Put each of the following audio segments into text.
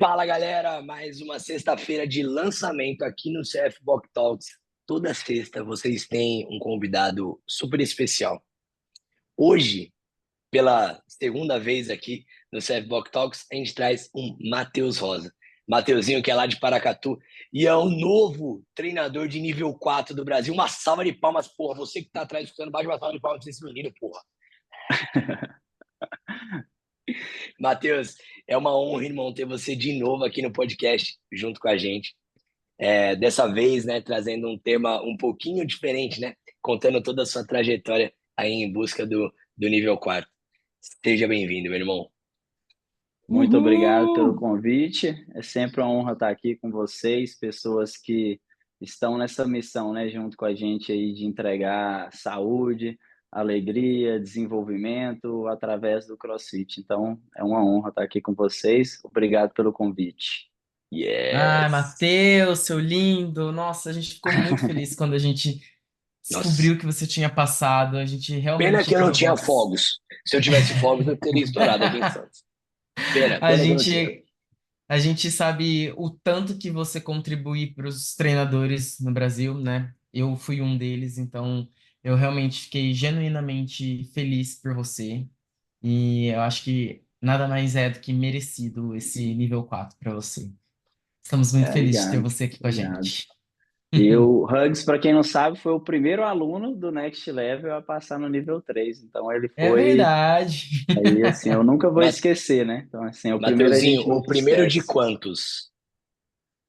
Fala galera, mais uma sexta-feira de lançamento aqui no CF Block Talks. Toda sexta vocês têm um convidado super especial. Hoje, pela segunda vez aqui no CF Block Talks, a gente traz um Matheus Rosa. Mateuzinho, que é lá de Paracatu e é o novo treinador de nível 4 do Brasil. Uma salva de palmas, porra. Você que tá atrás escutando, bate uma salva de palmas pra esse menino, porra. Matheus, é uma honra, irmão, ter você de novo aqui no podcast junto com a gente. Dessa vez, né, trazendo um tema um pouquinho diferente, né, contando toda a sua trajetória aí em busca do nível 4. Seja bem-vindo, meu irmão. Muito obrigado pelo Uhul! convite. É sempre uma honra estar aqui com vocês, pessoas que estão nessa missão, né, junto com a gente aí de entregar saúde, alegria, desenvolvimento através do CrossFit. Então, é uma honra estar aqui com vocês. Obrigado pelo convite. Ai, Yes! Matheus, seu lindo. Nossa, a gente ficou muito feliz quando a gente Nossa, descobriu que você tinha passado. A gente pena realmente que eu não teve tinha algumas. fogos. Se eu tivesse fogos, eu teria estourado aqui em Santos. Pena, A pena que eu não tinha. gente, a gente sabe o tanto que você contribui para os treinadores no Brasil, né? Eu fui um deles, então eu realmente fiquei genuinamente feliz por você. E eu acho que nada mais é do que merecido esse nível 4 para você. Estamos muito felizes de ter Obrigado, você aqui com a obrigado. gente. E o Hugs, para quem não sabe, foi o primeiro aluno do Next Level a passar no nível 3. Então ele É foi. verdade. Aí, assim, eu nunca vou Ma- esquecer, né? Então, assim, é o primeiro a Mateuzinho, gente o nunca primeiro de esquece. quantos?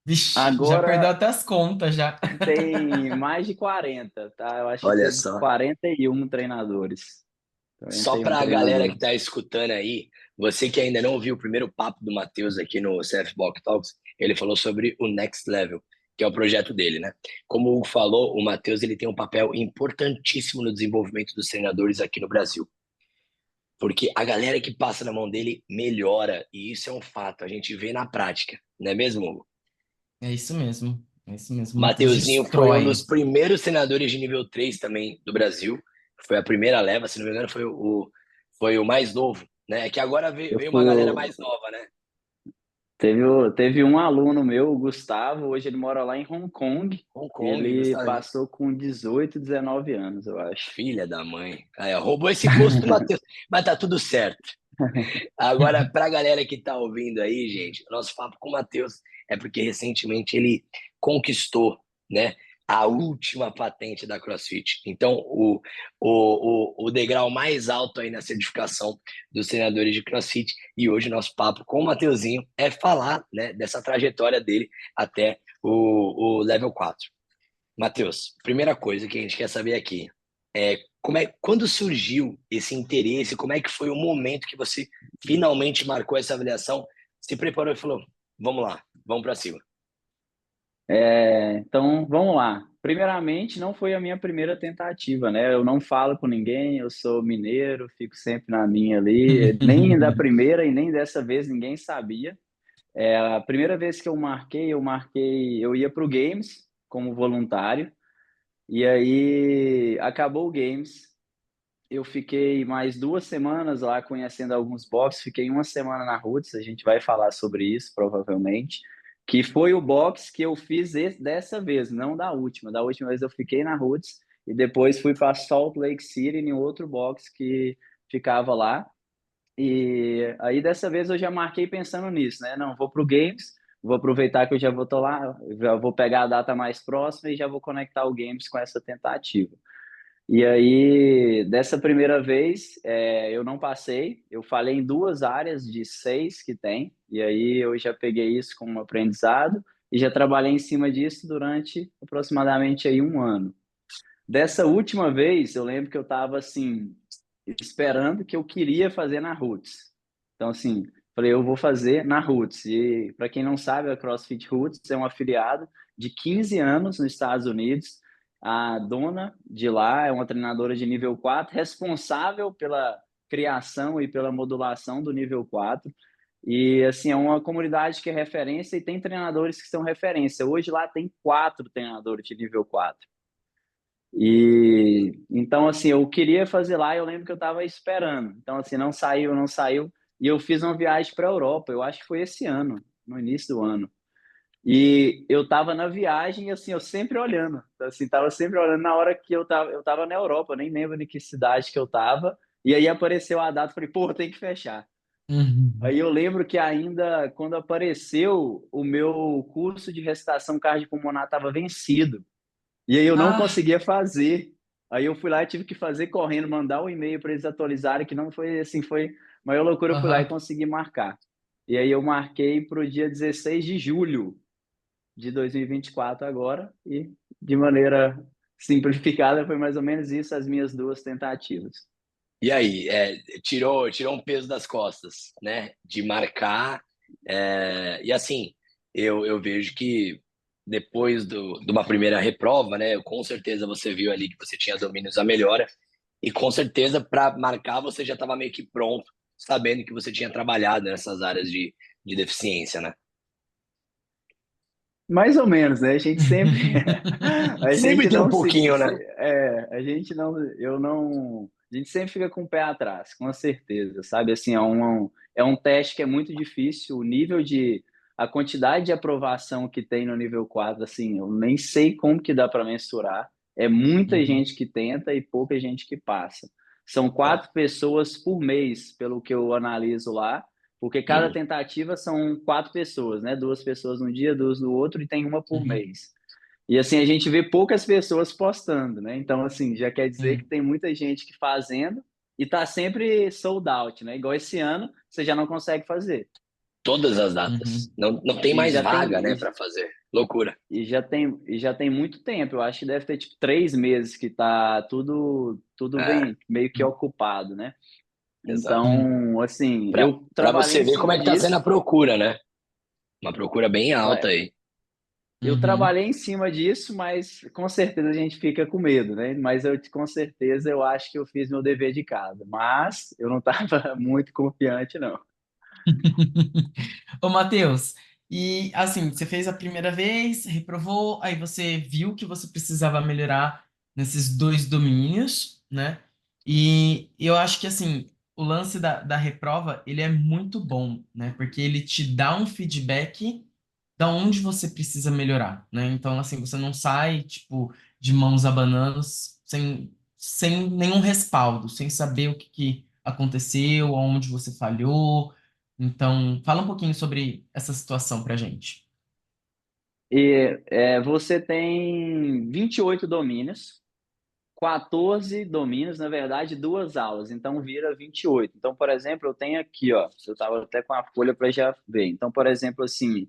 Vixe, já perdeu Agora até as contas já. tem mais de 40, tá? Eu acho que Olha teve só. 41 treinadores. Só 41 para a galera que está treinadores. escutando aí, você que ainda não ouviu o primeiro papo do Matheus aqui no CF Block Talks, ele falou sobre o Next Level, que é o projeto dele, né? Como o Hugo falou, o Matheus ele tem um papel importantíssimo no desenvolvimento dos treinadores aqui no Brasil, porque a galera que passa na mão dele melhora, e isso é um fato, a gente vê na prática, não é mesmo, Hugo? É isso mesmo. É isso mesmo. O O Matheus Mateuzinho foi um dos destrói. primeiros treinadores de nível 3 também do Brasil, foi a primeira leva, se não me engano, foi o mais novo, né? Que agora veio, Eu veio uma fui. galera mais nova, né? Teve um aluno meu, o Gustavo, hoje ele mora lá em Hong Kong. Hong Kong, Ele Gustavo, passou com 18, 19 anos, eu acho. filha da mãe. Aí, ó, roubou esse posto do Matheus, mas tá tudo certo. Agora, pra galera que tá ouvindo aí, gente, o nosso papo com o Matheus é porque recentemente ele conquistou, né, a última patente da CrossFit. Então, o degrau mais alto aí na certificação dos treinadores de CrossFit. E hoje o nosso papo com o Mateuzinho é falar, né, dessa trajetória dele até o level 4. Matheus, primeira coisa que a gente quer saber aqui é quando surgiu esse interesse, como é que foi o momento que você finalmente marcou essa avaliação, se preparou e falou, vamos lá, vamos para cima. Então, vamos lá. Primeiramente, não foi a minha primeira tentativa, né? Eu não falo com ninguém, eu sou mineiro, fico sempre na minha ali. Nem da primeira e nem dessa vez ninguém sabia. A primeira vez que eu ia para o Games como voluntário, e aí acabou o Games. Eu fiquei mais 2 semanas lá conhecendo alguns boxes, fiquei uma semana na Roots, a gente vai falar sobre isso provavelmente, que foi o box que eu fiz dessa vez, não da última. Da última vez eu fiquei na Roots e depois fui para Salt Lake City em outro box que ficava lá. E aí dessa vez eu já marquei pensando nisso, né? Não, vou pro Games, vou aproveitar que eu já vou estar lá, já vou pegar a data mais próxima e já vou conectar o Games com essa tentativa. E aí, dessa primeira vez, eu não passei. Eu falei em 2 áreas de 6 que tem. E aí, eu já peguei isso como aprendizado e já trabalhei em cima disso durante aproximadamente aí um ano. Dessa última vez, eu lembro que eu estava assim, esperando que eu queria fazer na Roots. Então, assim, falei, eu vou fazer na Roots. E para quem não sabe, a CrossFit Roots é um afiliado de 15 anos nos Estados Unidos. A dona de lá é uma treinadora de nível 4, responsável pela criação e pela modulação do nível 4. E, assim, é uma comunidade que é referência e tem treinadores que são referência. Hoje lá tem 4 treinadores de nível 4. E então, assim, eu queria fazer lá, eu lembro que eu estava esperando. Então, assim, não saiu, não saiu. E eu fiz uma viagem para a Europa, eu acho que foi esse ano. no início do ano. E eu tava na viagem, assim, eu sempre olhando, assim, tava sempre olhando na hora que eu tava na Europa, nem lembro em que cidade que eu tava, e aí apareceu a data, falei, pô, tem que fechar. Uhum. Aí eu lembro que ainda, quando apareceu, o meu curso de recitação cardiopulmonar estava vencido. E aí eu não Ah, conseguia fazer. Aí eu fui lá e tive que fazer correndo, mandar um e-mail para eles atualizarem, que não foi assim, foi maior loucura. Eu fui lá e aham. consegui marcar. E aí eu marquei para o dia 16 de julho de 2024 agora, e de maneira simplificada foi mais ou menos isso as minhas duas tentativas. E aí, tirou um peso das costas, né? De marcar. E assim, eu vejo que depois de uma primeira reprova, né? Com certeza você viu ali que você tinha domínios a melhora. E com certeza, para marcar, você já estava meio que pronto, sabendo que você tinha trabalhado nessas áreas de deficiência, né? Mais ou menos, né? A gente sempre, a Sempre gente tem um não pouquinho, né? a gente não, eu não, a gente sempre fica com o pé atrás, com certeza, sabe? Assim, é um teste que é muito difícil, a quantidade de aprovação que tem no nível 4 assim, eu nem sei como que dá para mensurar. É muita Uhum. gente que tenta e pouca gente que passa. São É. 4 pessoas por mês, pelo que eu analiso lá, porque cada Uhum, tentativa são 4 pessoas, né? 2 pessoas num dia, duas no outro, e tem uma por Uhum. mês. E assim, a gente vê poucas pessoas postando, né? Então, assim, já quer dizer que Sim. tem muita gente que fazendo e tá sempre sold out, né? Igual esse ano, você já não consegue fazer. todas as datas. Uhum. Não tem E mais já tem, vaga, né, para fazer. Loucura. e já tem muito tempo. Eu acho que deve ter tipo 3 meses que tá tudo É, bem, meio que ocupado, né? exato. Sim. Então, assim, Para eu para trabalhei você em ver como é cima que tá sendo a disso. procura, né? Uma procura bem alta aí. Eu Uhum. trabalhei em cima disso, mas com certeza a gente fica com medo, né? Mas eu com certeza eu acho que eu fiz meu dever de casa, mas eu não estava muito confiante, não. Ô, Matheus, e assim, você fez a primeira vez, reprovou, aí você viu que você precisava melhorar nesses dois domínios, né? E eu acho que, assim, o lance da reprova, ele é muito bom, né? Porque ele te dá um feedback da onde você precisa melhorar, né? Então, assim, você não sai, tipo, de mãos abananas, sem nenhum respaldo, sem saber o que aconteceu, onde você falhou. Então, fala um pouquinho sobre essa situação pra gente. Você tem 28 domínios, 14 domínios, na verdade, 2 aulas, então vira 28. Então, por exemplo, eu tenho aqui, ó, eu estava até com a folha para já ver. Então, por exemplo, assim,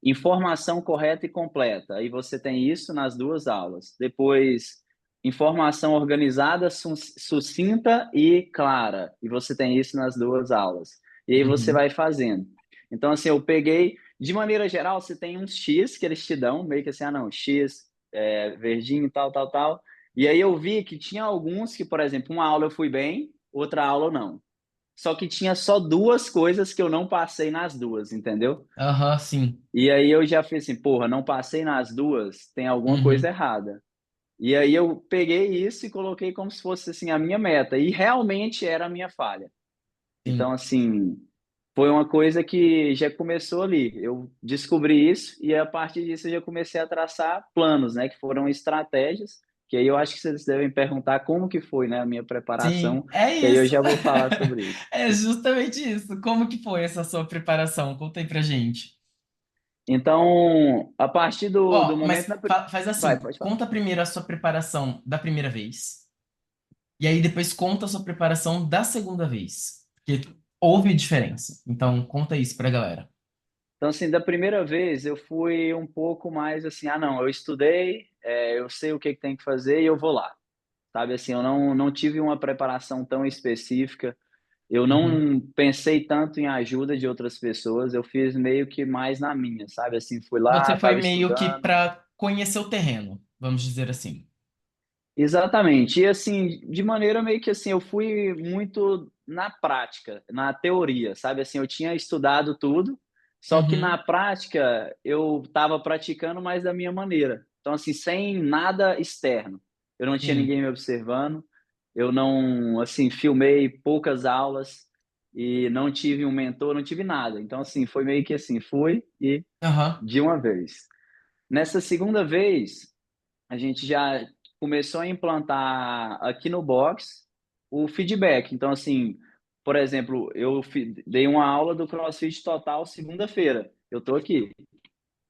informação correta e completa. Aí você tem isso nas 2 aulas. Depois, informação organizada, sucinta e clara. E você tem isso nas 2 aulas. E aí você Uhum, vai fazendo. Então, assim, eu peguei, de maneira geral, você tem uns X que eles te dão, meio que assim, ah, não, X, verdinho, tal, tal, tal. E aí eu vi que tinha alguns que, por exemplo, uma aula eu fui bem, outra aula eu não. Só que tinha só 2 coisas que eu não passei nas duas, entendeu? aham, sim. E aí eu já fiz assim, porra, não passei nas duas, tem alguma coisa Uhum, errada. E aí eu peguei isso e coloquei como se fosse assim a minha meta, e realmente era a minha falha. Então, sim. assim, foi uma coisa que já começou ali. Eu descobri isso e a partir disso eu já comecei a traçar planos, né, que foram estratégias, que aí eu acho que vocês devem perguntar como que foi, né, a minha Sim, preparação, é que aí eu isso. já vou falar sobre isso. É justamente isso. Como que foi essa sua preparação? Conta aí pra gente. Então, a partir do Ó, momento mas faz Vai, assim, pode falar. conta primeiro a sua preparação da primeira vez, e aí depois conta a sua preparação da segunda vez. Porque houve diferença. Então, conta isso pra galera. Então, assim, da primeira vez eu fui um pouco mais assim, ah, não, eu estudei, eu sei o que que tem que fazer e eu vou lá. Sabe assim, eu não tive uma preparação tão específica, eu Uhum. não pensei tanto em ajuda de outras pessoas, eu fiz meio que mais na minha, sabe? Assim, fui lá, Você foi estava meio que estudando. pra conhecer o terreno, vamos dizer assim. Exatamente. E assim, de maneira meio que assim, eu fui muito na prática, na teoria, sabe? Assim, eu tinha estudado tudo, só que na Uhum. prática eu estava praticando mais da minha maneira. Então, assim, sem nada externo. Eu não tinha Sim. ninguém me observando, eu não, assim, filmei poucas aulas. e não tive um mentor, não tive nada. Então, assim, foi meio que assim, fui e Aham. de uma vez. Nessa segunda vez, a gente já começou a implantar aqui no box o feedback. Então, assim, por exemplo, eu dei uma aula do CrossFit Total segunda-feira. Eu tô aqui.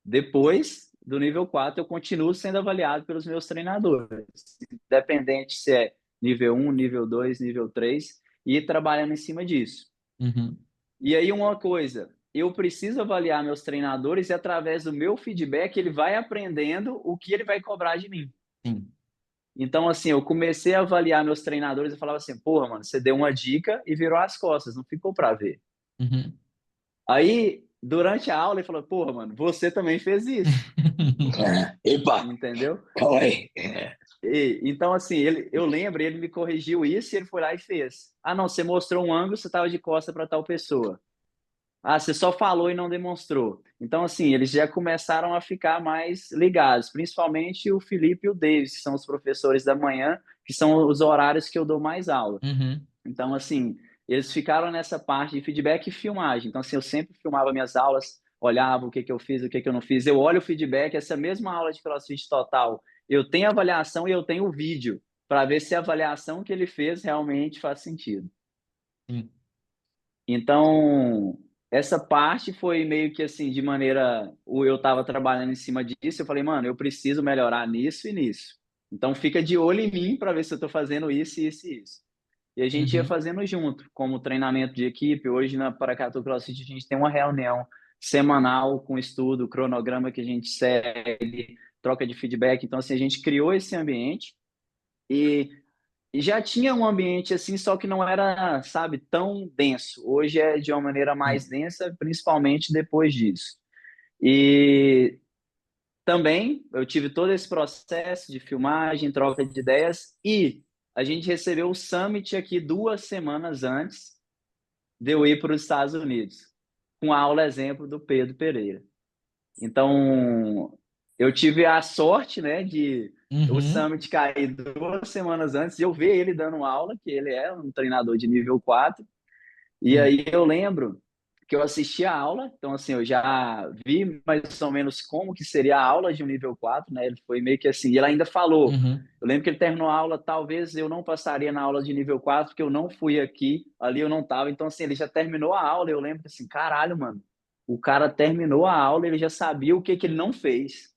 Depois do nível 4, eu continuo sendo avaliado pelos meus treinadores, independente se é nível 1, nível 2, nível 3, e trabalhando em cima disso. Uhum. E aí, uma coisa, eu preciso avaliar meus treinadores e, através do meu feedback, ele vai aprendendo o que ele vai cobrar de mim. Sim. Então, assim, eu comecei a avaliar meus treinadores e falava assim, porra, mano, você deu uma dica e virou as costas, não ficou para ver. Uhum. Aí, durante a aula, ele falou, porra, mano, você também fez isso, Epa, entendeu? calma aí. Então, assim, eu lembro, ele me corrigiu isso e ele foi lá e fez. Ah, não, você mostrou um ângulo, você estava de costa para tal pessoa. Ah, você só falou e não demonstrou. Então, assim, eles já começaram a ficar mais ligados, principalmente o Felipe e o Davis, que são os professores da manhã, que são os horários que eu dou mais aula. Uhum. Então, assim, eles ficaram nessa parte de feedback e filmagem. Então, assim, eu sempre filmava minhas aulas, olhava o que eu fiz, o que eu não fiz. Eu olho o feedback, essa mesma aula de CrossFit Total, eu tenho avaliação e eu tenho o vídeo, para ver se a avaliação que ele fez realmente faz sentido. Sim. Então, essa parte foi meio que assim, de maneira. Eu estava trabalhando em cima disso, eu falei, mano, eu preciso melhorar nisso e nisso. Então, fica de olho em mim para ver se eu estou fazendo isso, isso e isso. E a gente ia Uhum. fazendo junto, como treinamento de equipe. Hoje, na Paracatu CrossFit, a gente tem uma reunião semanal com estudo, cronograma que a gente segue, troca de feedback. Então, assim, a gente criou esse ambiente e já tinha um ambiente assim, só que não era, sabe, tão denso. Hoje é de uma maneira mais Sim. densa, principalmente depois disso. E também eu tive todo esse processo de filmagem, troca de ideias, e a gente recebeu o Summit aqui 2 semanas antes de eu ir para os Estados Unidos, com a aula exemplo do Pedro Pereira. Então, eu tive a sorte, né, de o Uhum. Summit cair 2 semanas antes de eu ver ele dando aula, que ele é um treinador de nível 4. E Sim. aí eu lembro que eu assisti a aula, então assim, eu já vi mais ou menos como que seria a aula de um nível 4, né? Ele foi meio que assim, e ele ainda falou, Uhum. eu lembro que ele terminou a aula, talvez eu não passaria na aula de nível 4, porque eu não fui aqui, ali eu não tava, então assim, ele já terminou a aula, eu lembro assim, caralho, mano, o cara terminou a aula, ele já sabia o que que ele não fez.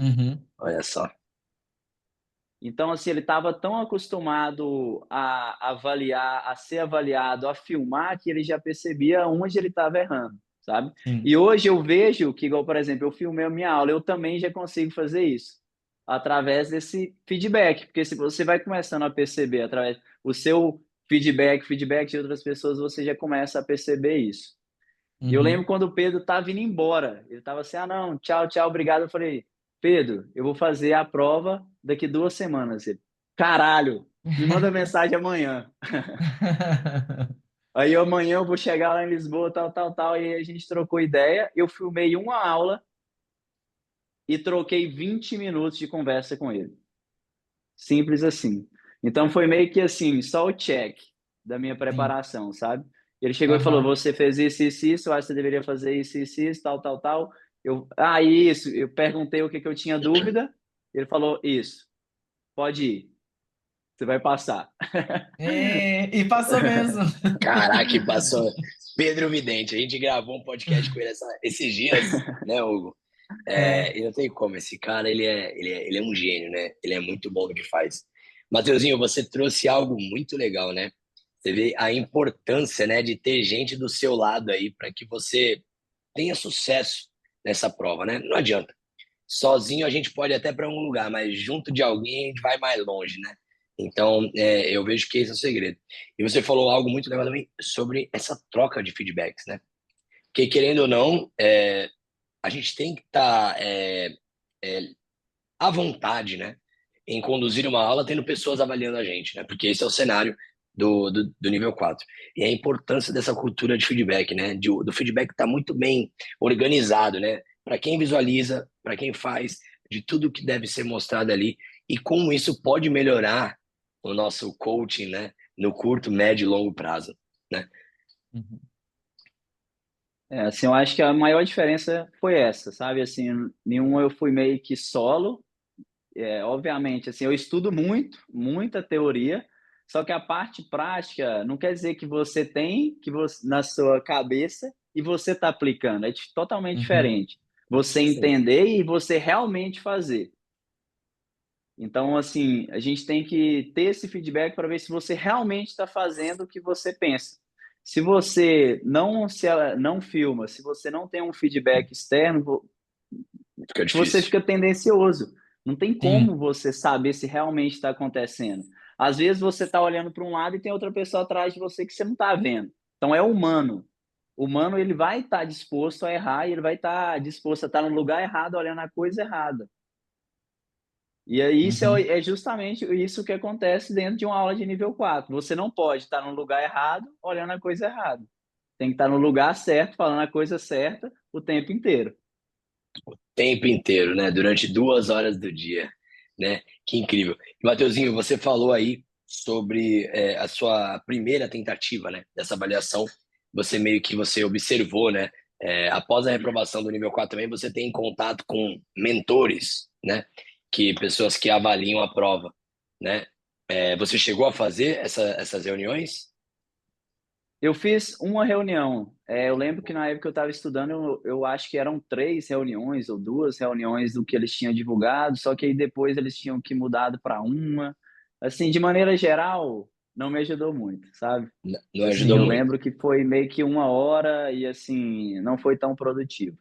Uhum. Olha só. Então, assim, ele estava tão acostumado a avaliar, a ser avaliado, a filmar, que ele já percebia onde ele estava errando, sabe? Sim. E hoje eu vejo que, igual, por exemplo, eu filmei a minha aula, eu também já consigo fazer isso, através desse feedback, porque se você vai começando a perceber, através do seu feedback de outras pessoas, você já começa a perceber isso. E eu lembro Uhum. quando o Pedro estava indo embora. Ele estava assim, ah, não, tchau, tchau, obrigado. Eu falei, Pedro, eu vou fazer a prova daqui 2 semanas. Ele, caralho, me manda mensagem amanhã. Aí amanhã eu vou chegar lá em Lisboa, tal, tal, tal. E aí a gente trocou ideia. Eu filmei uma aula e troquei 20 minutos de conversa com ele. Simples assim. Então foi meio que assim, só o check da minha Sim. preparação, sabe? Ele chegou e falou: Aham. você fez isso, isso, isso, eu acho que você deveria fazer isso, isso, isso, tal, tal, tal. Isso. Eu perguntei o que eu tinha dúvida. Ele falou: isso, pode ir, você vai passar. E passou mesmo. Caraca, passou. Pedro Vidente, a gente gravou um podcast com ele esses dias, né, Hugo? É. E não tem como, esse cara, ele é um gênio, né? Ele é muito bom no que faz. Mateuzinho, você trouxe algo muito legal, né? Você vê a importância, né, de ter gente do seu lado aí para que você tenha sucesso nessa prova, né? Não adianta. Sozinho a gente pode até para um lugar, mas junto de alguém a gente vai mais longe, né? Então, eu vejo que esse é o segredo. E você falou algo muito legal também sobre essa troca de feedbacks, né? Porque, querendo ou não, a gente tem que estar à vontade, né? Em conduzir uma aula tendo pessoas avaliando a gente, né? Porque esse é o cenário do nível 4. E a importância dessa cultura de feedback, né? Do feedback estar muito bem organizado, né? Para quem visualiza, para quem faz, de tudo que deve ser mostrado ali e como isso pode melhorar o nosso coaching, né? No curto, médio e longo prazo, né? Uhum. Assim, eu acho que a maior diferença foi essa, sabe? Assim, nenhuma eu fui meio que solo. Obviamente, assim, eu estudo muito, muita teoria, só que a parte prática não quer dizer que você tem que você, na sua cabeça e você está aplicando. É totalmente Uhum. diferente. Você Sim. entender e você realmente fazer. Então, assim, a gente tem que ter esse feedback para ver se você realmente está fazendo o que você pensa. Se não filma, se você não tem um feedback externo, Fica você difícil. fica tendencioso. Não tem como Sim. você saber se realmente está acontecendo. Às vezes você está olhando para um lado e tem outra pessoa atrás de você que você não está vendo. Então é humano. O humano ele vai estar disposto a errar e ele vai estar disposto a estar no lugar errado, olhando a coisa errada. E aí isso Uhum. é justamente isso que acontece dentro de uma aula de nível 4. Você não pode estar no lugar errado, olhando a coisa errada. Tem que estar no lugar certo, falando a coisa certa o tempo inteiro. Tempo inteiro, né? Durante 2 horas do dia, né? Que incrível. E, Mateuzinho, você falou aí sobre a sua primeira tentativa, né? Dessa avaliação. Você meio que você observou, né? Após a reprovação do nível 4 também, você tem contato com mentores, né? Que pessoas que avaliam a prova, né? Você chegou a fazer essas reuniões? Eu fiz uma reunião. Eu lembro que na época que eu estava estudando, eu acho que eram 3 reuniões ou 2 reuniões do que eles tinham divulgado, só que aí depois eles tinham que mudar para uma. Assim, de maneira geral, não me ajudou muito, sabe? Não Assim, ajudou eu muito. lembro que foi meio que 1 hora e assim, não foi tão produtivo.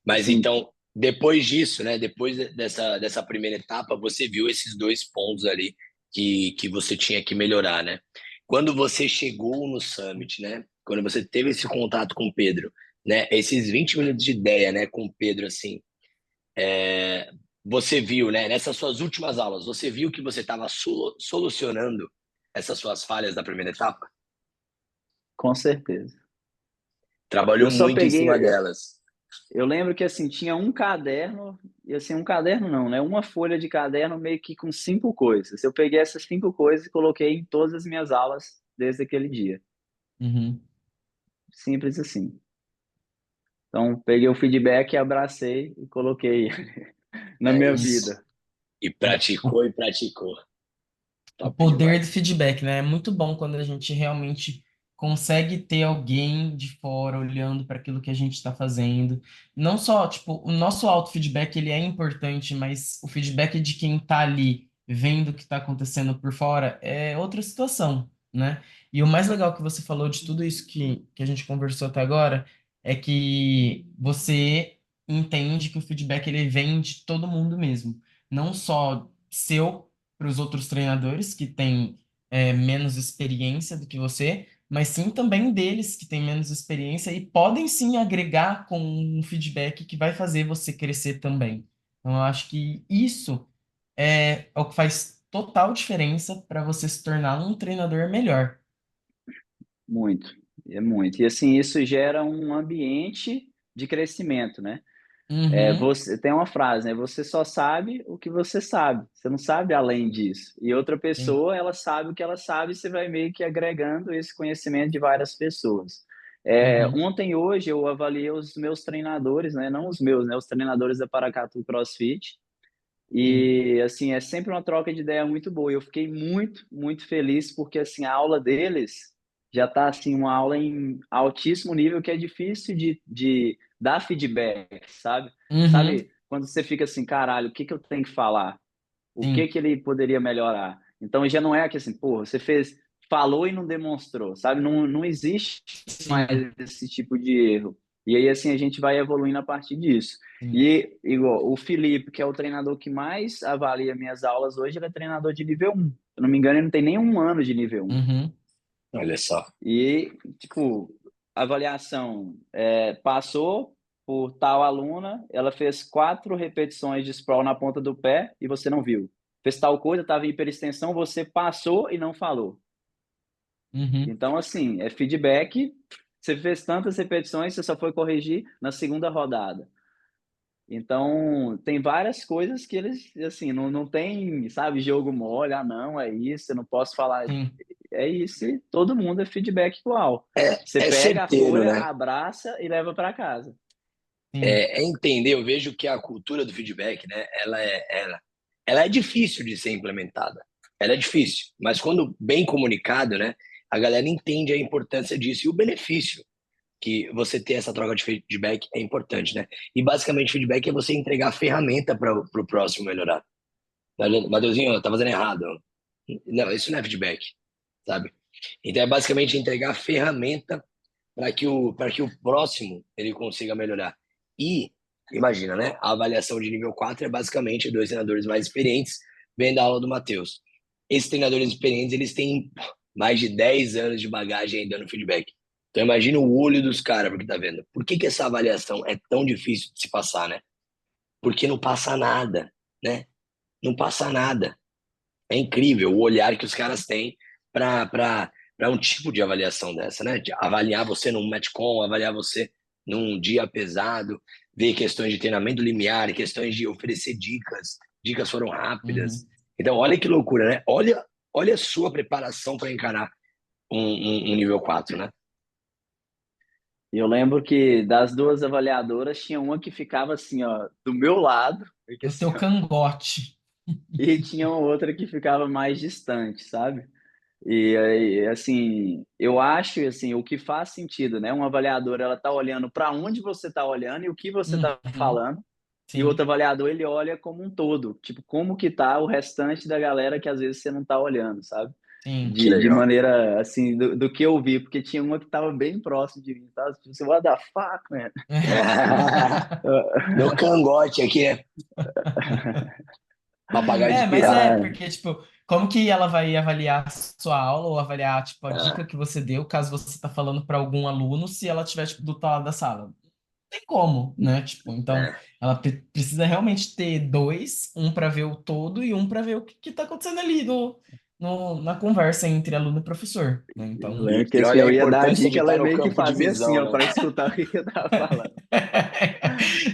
Mas Assim, então, depois disso, né, depois dessa primeira etapa, você viu esses dois pontos ali que você tinha que melhorar, né? Quando você chegou no Summit, né? Quando você teve esse contato com o Pedro, né? Esses 20 minutos de ideia, né, com o Pedro, assim, você viu, né, nessas suas últimas aulas, você viu que você estava solucionando essas suas falhas da primeira etapa? com certeza. Trabalhou Eu só muito em cima peguei, delas. eu lembro que assim, tinha um caderno, e assim, um caderno não, né? Uma folha de caderno meio que com 5 coisas. Eu peguei essas 5 coisas e coloquei em todas as minhas aulas desde aquele dia. Uhum. Simples assim. Então, peguei o feedback, abracei e coloquei na É minha isso. vida. E O praticou e praticou. O Top poder do demais. feedback, né? É muito bom quando a gente realmente consegue ter alguém de fora olhando para aquilo que a gente está fazendo. Não só, tipo, o nosso auto-feedback, ele é importante, mas o feedback de quem está ali vendo o que está acontecendo por fora é outra situação, né? E o mais legal que você falou de tudo isso que a gente conversou até agora é que você entende que o feedback ele vem de todo mundo mesmo, não só seu para os outros treinadores que têm menos experiência do que você, mas sim também deles que têm menos experiência e podem sim agregar com um feedback que vai fazer você crescer também. Então, eu acho que isso é o que faz total diferença para você se tornar um treinador melhor. Muito, é muito. E assim, isso gera um ambiente de crescimento, né? Uhum, Você tem uma frase, né? Você só sabe o que você sabe. Você não sabe além disso. E outra sim. pessoa, ela sabe o que ela sabe, e você vai meio que agregando esse conhecimento de várias pessoas. Uhum, Ontem e hoje eu avaliei os meus treinadores, né? Não os meus, né? Os treinadores da Paracatu CrossFit. sim. E assim, é sempre uma troca de ideia muito boa. E eu fiquei muito, muito feliz porque assim, a aula deles já está assim, uma aula em altíssimo nível que é difícil de dar feedback, sabe? Uhum, Sabe quando você fica assim, caralho, o que que eu tenho que falar? O que sim. que ele poderia melhorar? Então já não é que assim, pô, você fez, falou e não demonstrou, sabe? Não existe mais Sim, esse tipo de erro. E aí assim a gente vai evoluindo a partir disso. sim. E igual o Felipe, que é o treinador que mais avalia minhas aulas hoje, ele é treinador de nível 1. Se eu não me engano, ele não tem nem um ano de nível 1. Uhum, Olha só. E, tipo, avaliação passou por tal aluna, ela fez 4 repetições de sprawl na ponta do pé e você não viu. Fez tal coisa, estava em hiperextensão, você passou e não falou. uhum, Então, assim, é feedback. Você fez tantas repetições, você só foi corrigir na segunda rodada. Então, tem várias coisas que eles, assim, não tem, sabe, jogo mole, ah, não, é isso, eu não posso falar. sim. é isso, e todo mundo é feedback igual. Você É pega a certeiro, folha, né? abraça e leva para casa. Sim. É entender, eu vejo que a cultura do feedback, né, ela é difícil de ser implementada. Ela é difícil, mas quando bem comunicado, né, a galera entende a importância disso e o benefício que você ter essa troca de feedback é importante, né? E basicamente feedback é você entregar a ferramenta para o próximo melhorar. Mateuzinho, tá fazendo errado. Não, isso não é feedback, sabe? Então é basicamente entregar a ferramenta para que o próximo ele consiga melhorar. E imagina, né? A avaliação de nível 4 é basicamente dois treinadores mais experientes vendo a aula do Matheus. Esses treinadores experientes, eles têm mais de 10 anos de bagagem aí dando feedback. Então imagina o olho dos caras porque tá vendo. Por que essa avaliação é tão difícil de se passar, né? Porque não passa nada, né? Não passa nada. É incrível o olhar que os caras têm para um tipo de avaliação dessa, né? De avaliar você num matchcom, avaliar você num dia pesado, ver questões de treinamento limiar, questões de oferecer dicas, dicas foram rápidas. Uhum. Então, olha que loucura, né? Olha a sua preparação para encarar um nível 4, né? E eu lembro que das duas avaliadoras, tinha uma que ficava assim, ó, do meu lado, porque No assim, teu cangote. e tinha uma outra que ficava mais distante, sabe? E aí, assim, eu acho assim, o que faz sentido, né? Uma avaliadora, ela tá olhando para onde você tá olhando e o que você tá Uhum. falando, e o Sim, outro avaliador, ele olha como um todo, tipo, como que tá o restante da galera que às vezes você não tá olhando, sabe? sim. Que De legal. maneira, assim, do que eu vi, porque tinha uma que tava bem próximo de mim, tá? Tipo, você, what the fuck, man? No cangote aqui, né? Papagaio de Mas pirata. porque, tipo, como que ela vai avaliar a sua aula ou avaliar, tipo, a dica Ah, que você deu, caso você tá falando para algum aluno, se ela tiver, tipo, do outro lado da sala? Não tem como, né? Tipo, então, é. ela precisa realmente ter dois, um para ver o todo e um para ver o que tá acontecendo ali na conversa entre aluno e professor, né? Eu Então, lembro que E assim, olha a eu ia dar a importância de dica, estar ela no meio que campo de fazia assim, visão, ó, né? para escutar o que eu tava falando.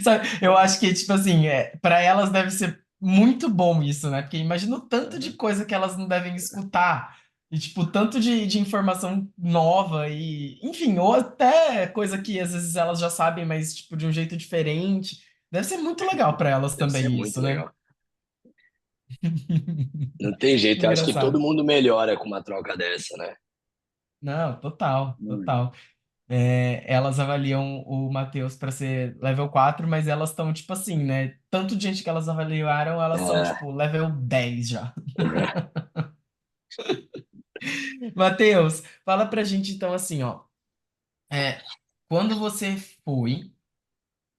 sabe, eu acho que, tipo assim, para elas deve ser muito bom isso, né? Porque imagina o tanto de coisa que elas não devem escutar. E, tipo, tanto de informação nova e, enfim, ou até coisa que às vezes elas já sabem, mas, tipo, de um jeito diferente. Deve ser muito legal para elas Deve ser também muito isso, né? legal. Não tem jeito, eu acho que todo Engraçado. mundo melhora com uma troca dessa, né? Não, total, Muito. total. Elas avaliam o Matheus para ser level 4, mas elas estão, tipo assim, né? Tanto de gente que elas avaliaram, elas são, É, tipo, level 10 já. é. Matheus, fala pra gente então assim, ó. É, quando você foi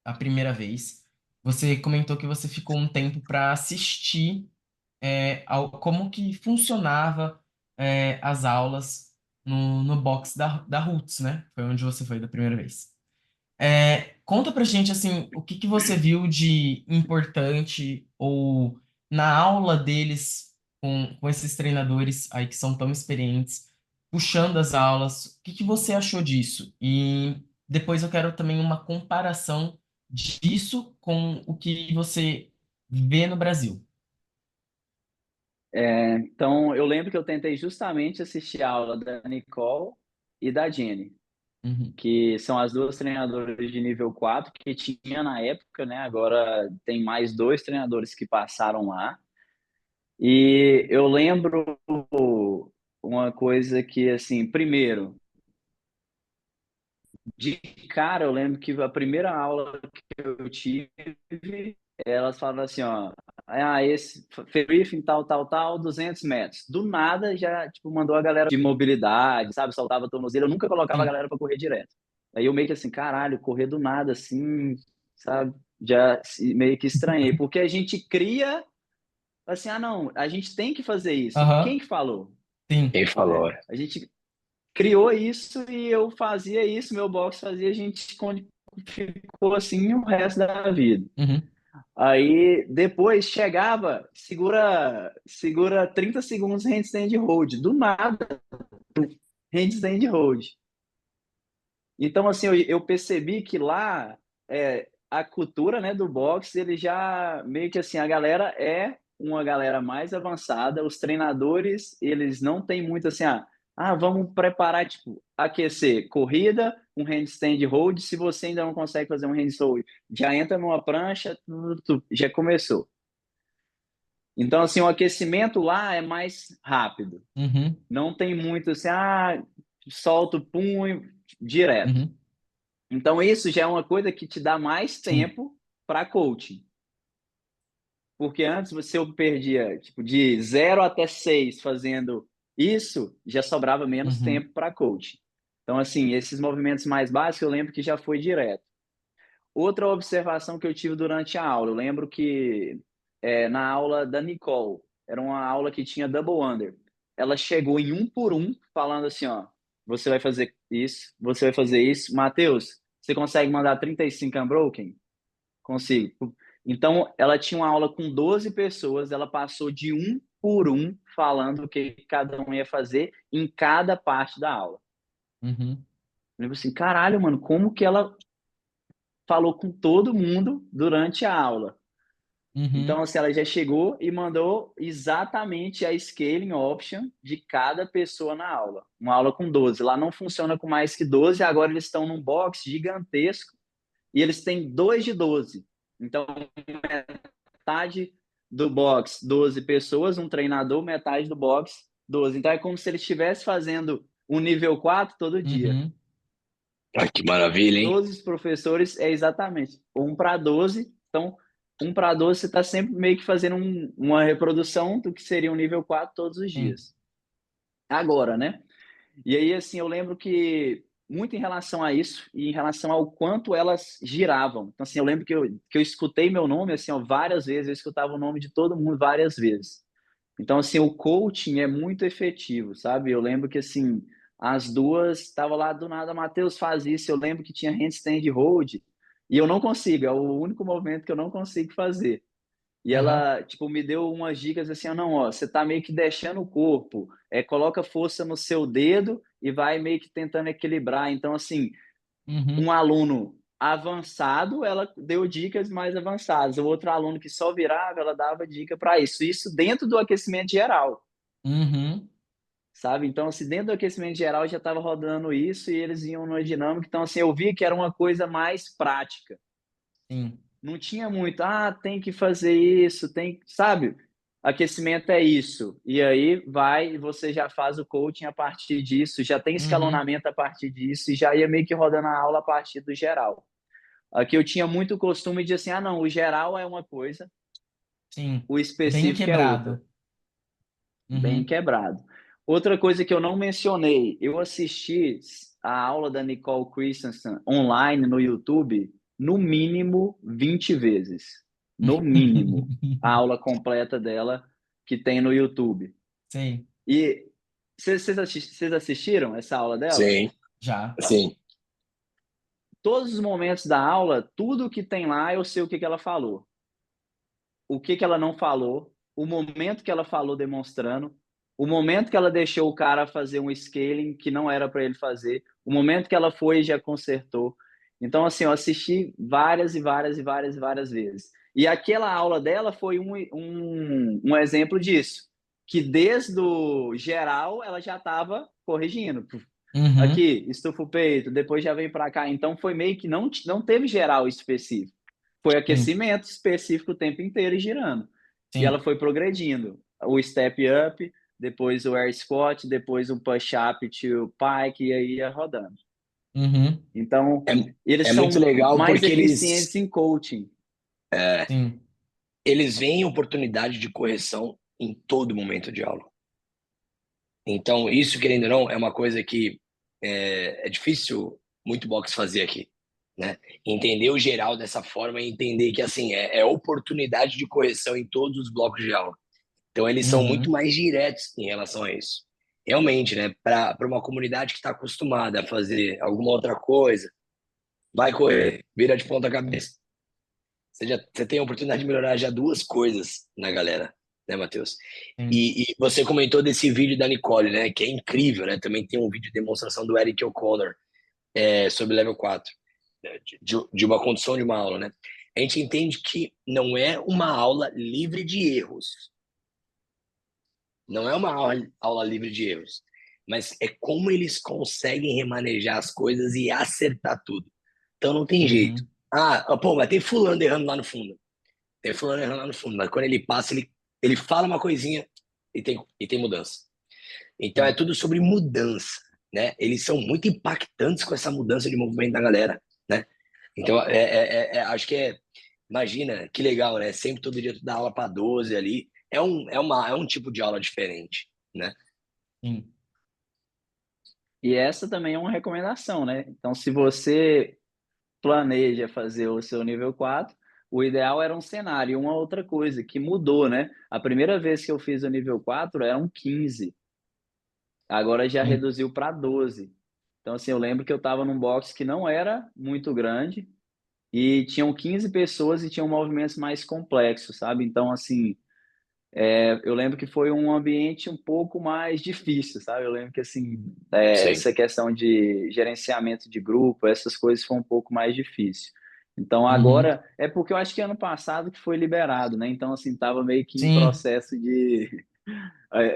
a primeira vez, você comentou que você ficou um tempo para assistir como que funcionava as aulas no box da Roots, né? Foi onde você foi da primeira vez. Conta pra gente, assim, o que que você viu de importante ou na aula deles com esses treinadores aí que são tão experientes, puxando as aulas, o que que você achou disso? E depois eu quero também uma comparação disso com o que você vê no Brasil. Então, eu lembro que eu tentei justamente assistir a aula da Nicole e da Jenny, Uhum. que são as duas treinadoras de nível 4 que tinha na época, né? Agora tem mais dois treinadores que passaram lá. E eu lembro uma coisa que, assim, primeiro, de cara, eu lembro que a primeira aula que eu tive, elas falaram assim, ó, esse free briefing, tal, tal, tal, 200 metros. Do nada, já, tipo, mandou a galera de mobilidade, sabe, soltava a tornozeleira, eu nunca colocava a Sim. galera para correr direto. Aí eu meio que assim, caralho, correr do nada, assim, sabe, já meio que estranhei, porque a gente cria, assim, não, a gente tem que fazer isso. Aham. Quem que falou? Sim. Quem falou? É. A gente criou isso e eu fazia isso, meu box fazia, a gente ficou assim o resto da vida. Uhum. Aí depois chegava, segura 30 segundos handstand hold, do nada, handstand hold. Então assim, eu percebi que lá a cultura, né, do boxe, ele já meio que assim, a galera é uma galera mais avançada, os treinadores, eles não têm muito assim, Ah, vamos preparar, tipo, aquecer corrida, um handstand hold. Se você ainda não consegue fazer um handstand hold, já entra numa prancha, já começou. Então, assim, o aquecimento lá é mais rápido. Uhum, Não tem muito assim, solta o punho direto. uhum, Então, isso já é uma coisa que te dá mais sim, tempo para coaching. Porque antes você perdia, tipo, de 0 até 6 fazendo isso, já sobrava menos uhum, tempo para coaching. Então, assim, esses movimentos mais básicos eu lembro que já foi direto. Outra observação que eu tive durante a aula, eu lembro que na aula da Nicole, era uma aula que tinha double under. Ela chegou em um por um, falando assim, ó, você vai fazer isso, você vai fazer isso. Matheus, você consegue mandar 35 unbroken? Consigo. Então, ela tinha uma aula com 12 pessoas, ela passou de um por um, falando o que cada um ia fazer em cada parte da aula. uhum, Eu lembro assim, caralho, mano, como que ela falou com todo mundo durante a aula? Então, uhum, assim, ela já chegou e mandou exatamente a scaling option de cada pessoa na aula. Uma aula com 12. Lá não funciona com mais que 12, agora eles estão num box gigantesco e eles têm 2 de 12. Então, metade do box, 12 pessoas, um treinador, metade do box, 12. Então, é como se ele estivesse fazendo um nível 4 todo dia. uhum, Ah, que maravilha, hein? Todos os professores é exatamente 1 para 12. Então, 1 para 12 você está sempre meio que fazendo uma reprodução do que seria um nível 4 todos os sim, dias. Agora, né? E aí, assim, eu lembro que muito em relação a isso e em relação ao quanto elas giravam. Então, assim, eu lembro que eu escutei meu nome, assim, ó, várias vezes, eu escutava o nome de todo mundo várias vezes. Então, assim, o coaching é muito efetivo, sabe? Eu lembro que, assim, as duas estavam lá do nada, Matheus faz isso. Eu lembro que tinha handstand hold e eu não consigo, é o único movimento que eu não consigo fazer. E aham, ela, tipo, me deu umas dicas assim, não, ó, você tá meio que deixando o corpo, coloca força no seu dedo e vai meio que tentando equilibrar. Então, assim, um uhum, aluno avançado, ela deu dicas mais avançadas. O outro aluno que só virava, ela dava dica para isso. Isso dentro do aquecimento geral, uhum, sabe? Então, assim, dentro do aquecimento geral já estava rodando isso e eles iam no dinâmico. Então, assim, eu vi que era uma coisa mais prática. sim, Não tinha muito, tem que fazer isso, tem, sabe? Aquecimento é isso. E aí vai, você já faz o coaching a partir disso, já tem uhum, escalonamento a partir disso e já ia meio que rodando a aula a partir do geral. Aqui eu tinha muito costume de assim, não, o geral é uma coisa, sim, o bem específico é outra, quebrado, bem uhum, quebrado. Outra coisa que eu não mencionei, eu assisti a aula da Nicole Christensen online no YouTube no mínimo 20 vezes. No mínimo, a aula completa dela que tem no YouTube. sei, E vocês assistiram essa aula dela? Sim, já, sim. Todos os momentos da aula, tudo que tem lá, eu sei o que ela falou. O que ela não falou, o momento que ela falou demonstrando, o momento que ela deixou o cara fazer um scaling que não era para ele fazer, o momento que ela foi e já consertou. Então, assim, eu assisti várias e várias e várias e várias vezes. E aquela aula dela foi um exemplo disso, que desde o geral ela já estava corrigindo. uhum, Aqui, estufa o peito, depois já vem para cá. Então, foi meio que não teve geral específico. Foi sim, aquecimento específico o tempo inteiro e girando. E ela sim, foi progredindo. O step up, depois o air squat, depois o push up to pike, e aí ia rodando. uhum, Então, É, eles é muito são legal mais porque eficientes em coaching. sim, eles veem oportunidade de correção em todo momento de aula. Então, isso, querendo ou não, é uma coisa que é difícil muito boxe fazer aqui, né? Entender o geral dessa forma e entender que, assim, é oportunidade de correção em todos os blocos de aula. Então, eles são muito uhum, mais diretos em relação a isso. Realmente, né? Para uma comunidade que está acostumada a fazer alguma outra coisa, vai correr, vira de ponta cabeça. Você tem a oportunidade de melhorar já duas coisas na galera, né, Matheus? sim, E você comentou desse vídeo da Nicole, né? Que é incrível, né? Também tem um vídeo de demonstração do Eric O'Connor sobre level 4, né, de uma condição de uma aula, né? A gente entende que não é uma aula livre de erros. Não é uma aula livre de erros. mas é como eles conseguem remanejar as coisas e acertar tudo. Então não tem jeito. Uhum. Pô, mas tem fulano errando lá no fundo. Tem fulano errando lá no fundo, mas quando ele passa, ele fala uma coisinha e tem mudança. Então é Sim. tudo sobre mudança, né? Eles são muito impactantes com essa mudança de movimento da galera, né? Então, acho que imagina, que legal, né? Sempre todo dia tu dá aula para 12 ali. É um tipo de aula diferente, né? Sim. E essa também é uma recomendação, né? Então, se você planeja fazer o seu nível 4, o ideal era um cenário. E uma outra coisa que mudou, né? A primeira vez que eu fiz o nível 4 eram 15, agora já Hum. reduziu para 12. Então, assim, eu lembro que eu estava num box que não era muito grande e tinham 15 pessoas e tinham movimentos mais complexos, sabe? Então, assim, eu lembro que foi um ambiente um pouco mais difícil, sabe? Eu lembro que, assim, Sim. essa questão de gerenciamento de grupo, essas coisas foi um pouco mais difícil. Então, Uhum. agora, é porque eu acho que ano passado que foi liberado, né? Então, assim, tava meio que em Sim. processo de...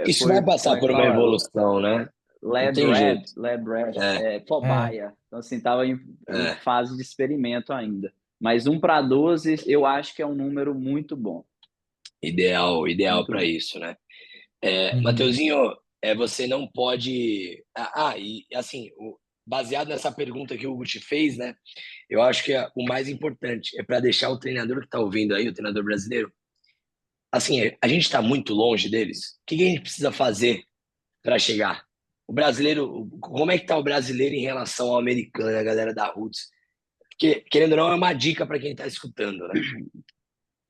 Isso vai foi, passar como é que por uma fala? evolução, né? Não tem jeito. Lab rat, É, É. cobaia. Então, assim, tava em é. fase de experimento ainda. Mas 1 para 12, eu acho que é um número muito bom. Ideal Muito para bom. isso, né? Uhum. Mateuzinho, você não pode. E assim, baseado nessa pergunta que o Hugo te fez, né? Eu acho que o mais importante é para deixar o treinador que está ouvindo aí, o treinador brasileiro, assim, a gente está muito longe deles. O que a gente precisa fazer para chegar? O brasileiro, como é que está o brasileiro em relação ao americano, a galera da Roots? Porque, querendo ou não, é uma dica para quem está escutando, né?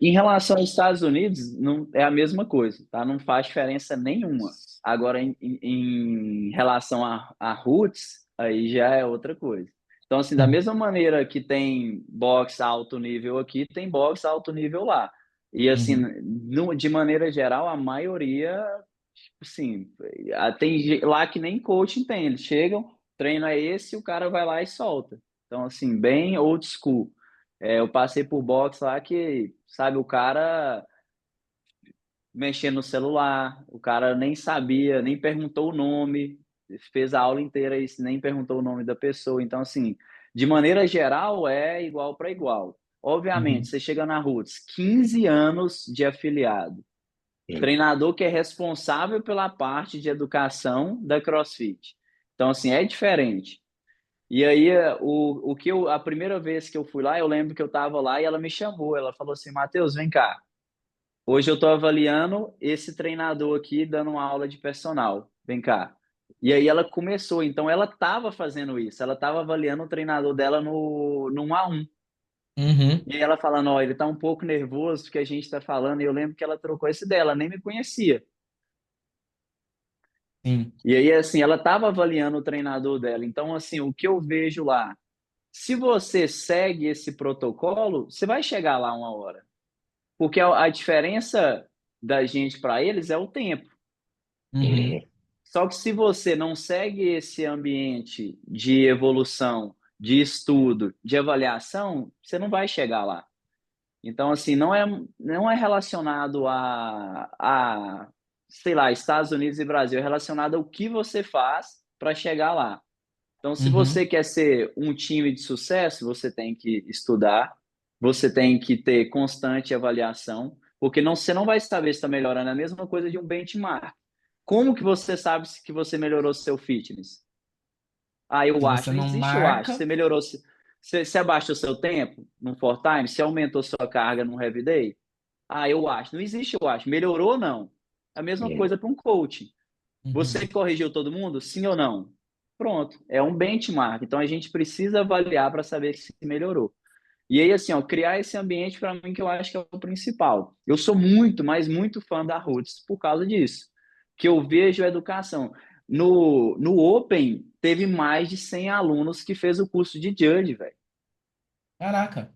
Em relação aos Estados Unidos, não é a mesma coisa, tá? Não faz diferença nenhuma. Agora, em relação a roots, aí já é outra coisa. Então, assim, da Uhum. mesma maneira que tem boxe alto nível aqui, tem boxe alto nível lá. E, assim, Uhum. de maneira geral, a maioria, tipo assim, tem lá que nem coaching tem. Eles chegam, treina esse, o cara vai lá e solta. Então, assim, bem old school. Eu passei por box lá que, sabe, o cara mexendo no celular, o cara nem sabia, nem perguntou o nome, fez a aula inteira e nem perguntou o nome da pessoa. Então, assim, de maneira geral, é igual para igual. Obviamente, Uhum. você chega na Roots, 15 anos de afiliado, Hum. treinador que é responsável pela parte de educação da CrossFit. Então, assim, é diferente. E aí, a primeira vez que eu fui lá, eu lembro que eu estava lá e ela me chamou. Ela falou assim: Matheus, vem cá. Hoje eu estou avaliando esse treinador aqui dando uma aula de personal. Vem cá. E aí ela começou. Então ela estava fazendo isso. Ela estava avaliando o treinador dela no 1-1. Uhum. E aí ela falando: Ó, ele está um pouco nervoso porque a gente está falando. E eu lembro que ela trocou esse dela, nem me conhecia. Sim. E aí, assim, ela estava avaliando o treinador dela. Então, assim, o que eu vejo lá, se você segue esse protocolo, você vai chegar lá uma hora. Porque a diferença da gente para eles é o tempo. Uhum. Uhum. Só que se você não segue esse ambiente de evolução, de estudo, de avaliação, você não vai chegar lá. Então, assim, não é relacionado sei lá, Estados Unidos e Brasil, é relacionado ao que você faz para chegar lá. Então, se você Uhum. quer ser um time de sucesso, você tem que estudar, você tem que ter constante avaliação, porque você não vai saber se está melhorando. É a mesma coisa de um benchmark. Como que você sabe que você melhorou seu fitness? Eu Se você acho. Não não existe eu acho. Você marca. melhorou, você abaixou seu tempo no 4 time? Você aumentou sua carga no heavy day? Eu acho. Não existe eu acho. Melhorou ou não? A mesma Uhum. coisa para um coach. Você Uhum. corrigiu todo mundo? Sim ou não? Pronto, é um benchmark. Então a gente precisa avaliar para saber se melhorou. E aí, assim, ó, criar esse ambiente para mim que eu acho que é o principal. Eu sou muito, mas muito fã da Roots por causa disso. Que eu vejo a educação. No Open, teve mais de 100 alunos que fez o curso de Judge, velho. Caraca,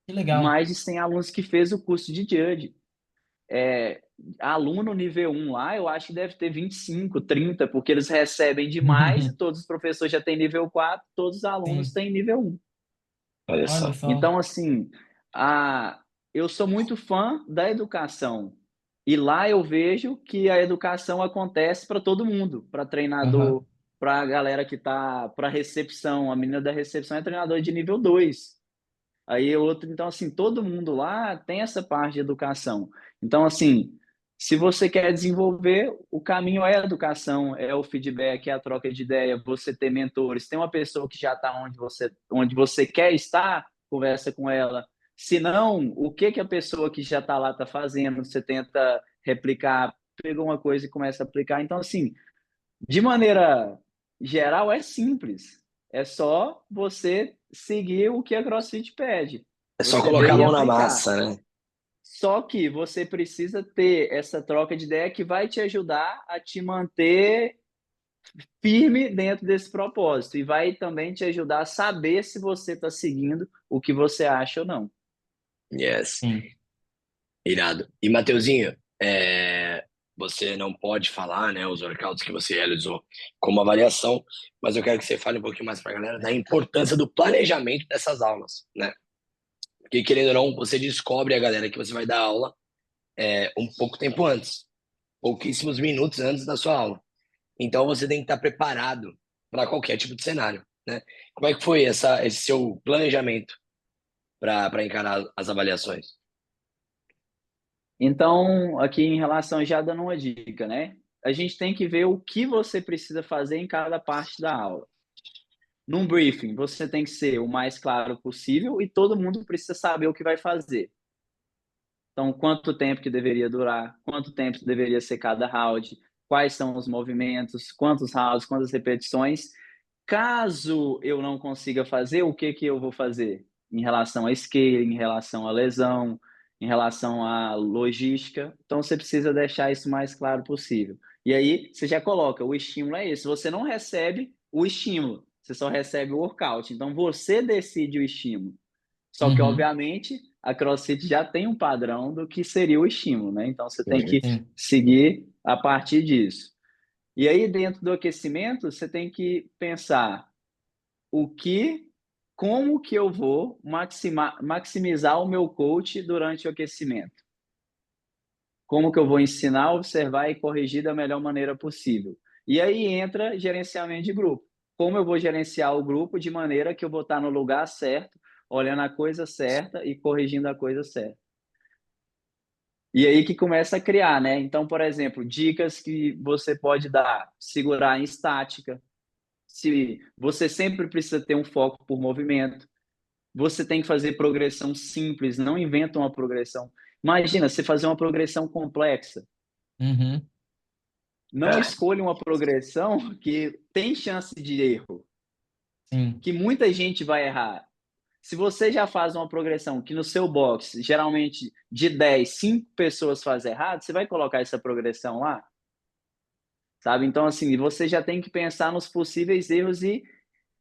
que legal. Mais de 100 alunos que fez o curso de Judge. é, Aluno nível 1 lá, eu acho que deve ter 25, 30, porque eles recebem demais e todos os professores já têm nível 4, todos os alunos Sim, têm nível 1. Olha olha só. só. Então, assim, eu sou muito fã da educação, E lá eu vejo que a educação acontece para todo mundo, para Aham. treinador, para a galera que está para recepção. A menina da recepção é treinador de nível 2. Aí outro, então assim, todo mundo lá tem essa parte de educação. Então assim, se você quer desenvolver, o caminho é a educação, é o feedback, é a troca de ideia, você ter mentores. Tem uma pessoa que já está onde você quer estar, conversa com ela. Se não, o que que a pessoa que já está lá está fazendo? Você tenta replicar, pega uma coisa e começa a aplicar. Então assim, de maneira geral, é simples. É só você seguir o que a CrossFit pede. É só Você colocar ver a e mão na aplicar. massa, né? Só que você precisa ter essa troca de ideia que vai te ajudar a te manter firme dentro desse propósito e vai também te ajudar a saber se você está seguindo o que você acha ou não. Yes. Sim. Irado. E, Mateuzinho, você não pode falar, né, os workouts que você realizou como avaliação, mas eu quero que você fale um pouquinho mais para a galera da importância do planejamento dessas aulas, né? Porque, querendo ou não, você descobre a galera que você vai dar aula um pouco tempo antes, pouquíssimos minutos antes da sua aula. Então, você tem que estar preparado para qualquer tipo de cenário, né? Como é que foi esse seu planejamento para encarar as avaliações? Então, aqui em relação, já dando uma dica, né? A gente tem que ver o que você precisa fazer em cada parte da aula. Num briefing, você tem que ser o mais claro possível e todo mundo precisa saber o que vai fazer. Então, quanto tempo que deveria durar, quanto tempo deveria ser cada round, quais são os movimentos, quantos rounds, quantas repetições. Caso eu não consiga fazer, o que que eu vou fazer? Em relação a scale, em relação à lesão, em relação à logística. Então, você precisa deixar isso o mais claro possível. E aí, você já coloca, o estímulo é esse. Você não recebe o estímulo, você só recebe o workout. Então, você decide o estímulo. Só que, Uhum. obviamente, a CrossFit já tem um padrão do que seria o estímulo, né? Então, você tem que Sim. seguir a partir disso. E aí, dentro do aquecimento, você tem que pensar o que, como que eu vou maximizar o meu coach durante o aquecimento? Como que eu vou ensinar, observar e corrigir da melhor maneira possível? E aí entra gerenciamento de grupo. Como eu vou gerenciar o grupo de maneira que eu vou estar no lugar certo, olhando a coisa certa e corrigindo a coisa certa. E aí que começa a criar, né? Então, por exemplo, dicas que você pode dar: segurar em estática. Se você sempre precisa ter um foco por movimento, você tem que fazer progressão simples, não inventa uma progressão. Imagina você fazer uma progressão complexa. Uhum. Não escolha uma progressão que tem chance de erro, Sim. que muita gente vai errar. Se você já faz uma progressão que no seu box, geralmente de 10, 5 pessoas fazem errado, você vai colocar essa progressão lá? Sabe? Então, assim, você já tem que pensar nos possíveis erros e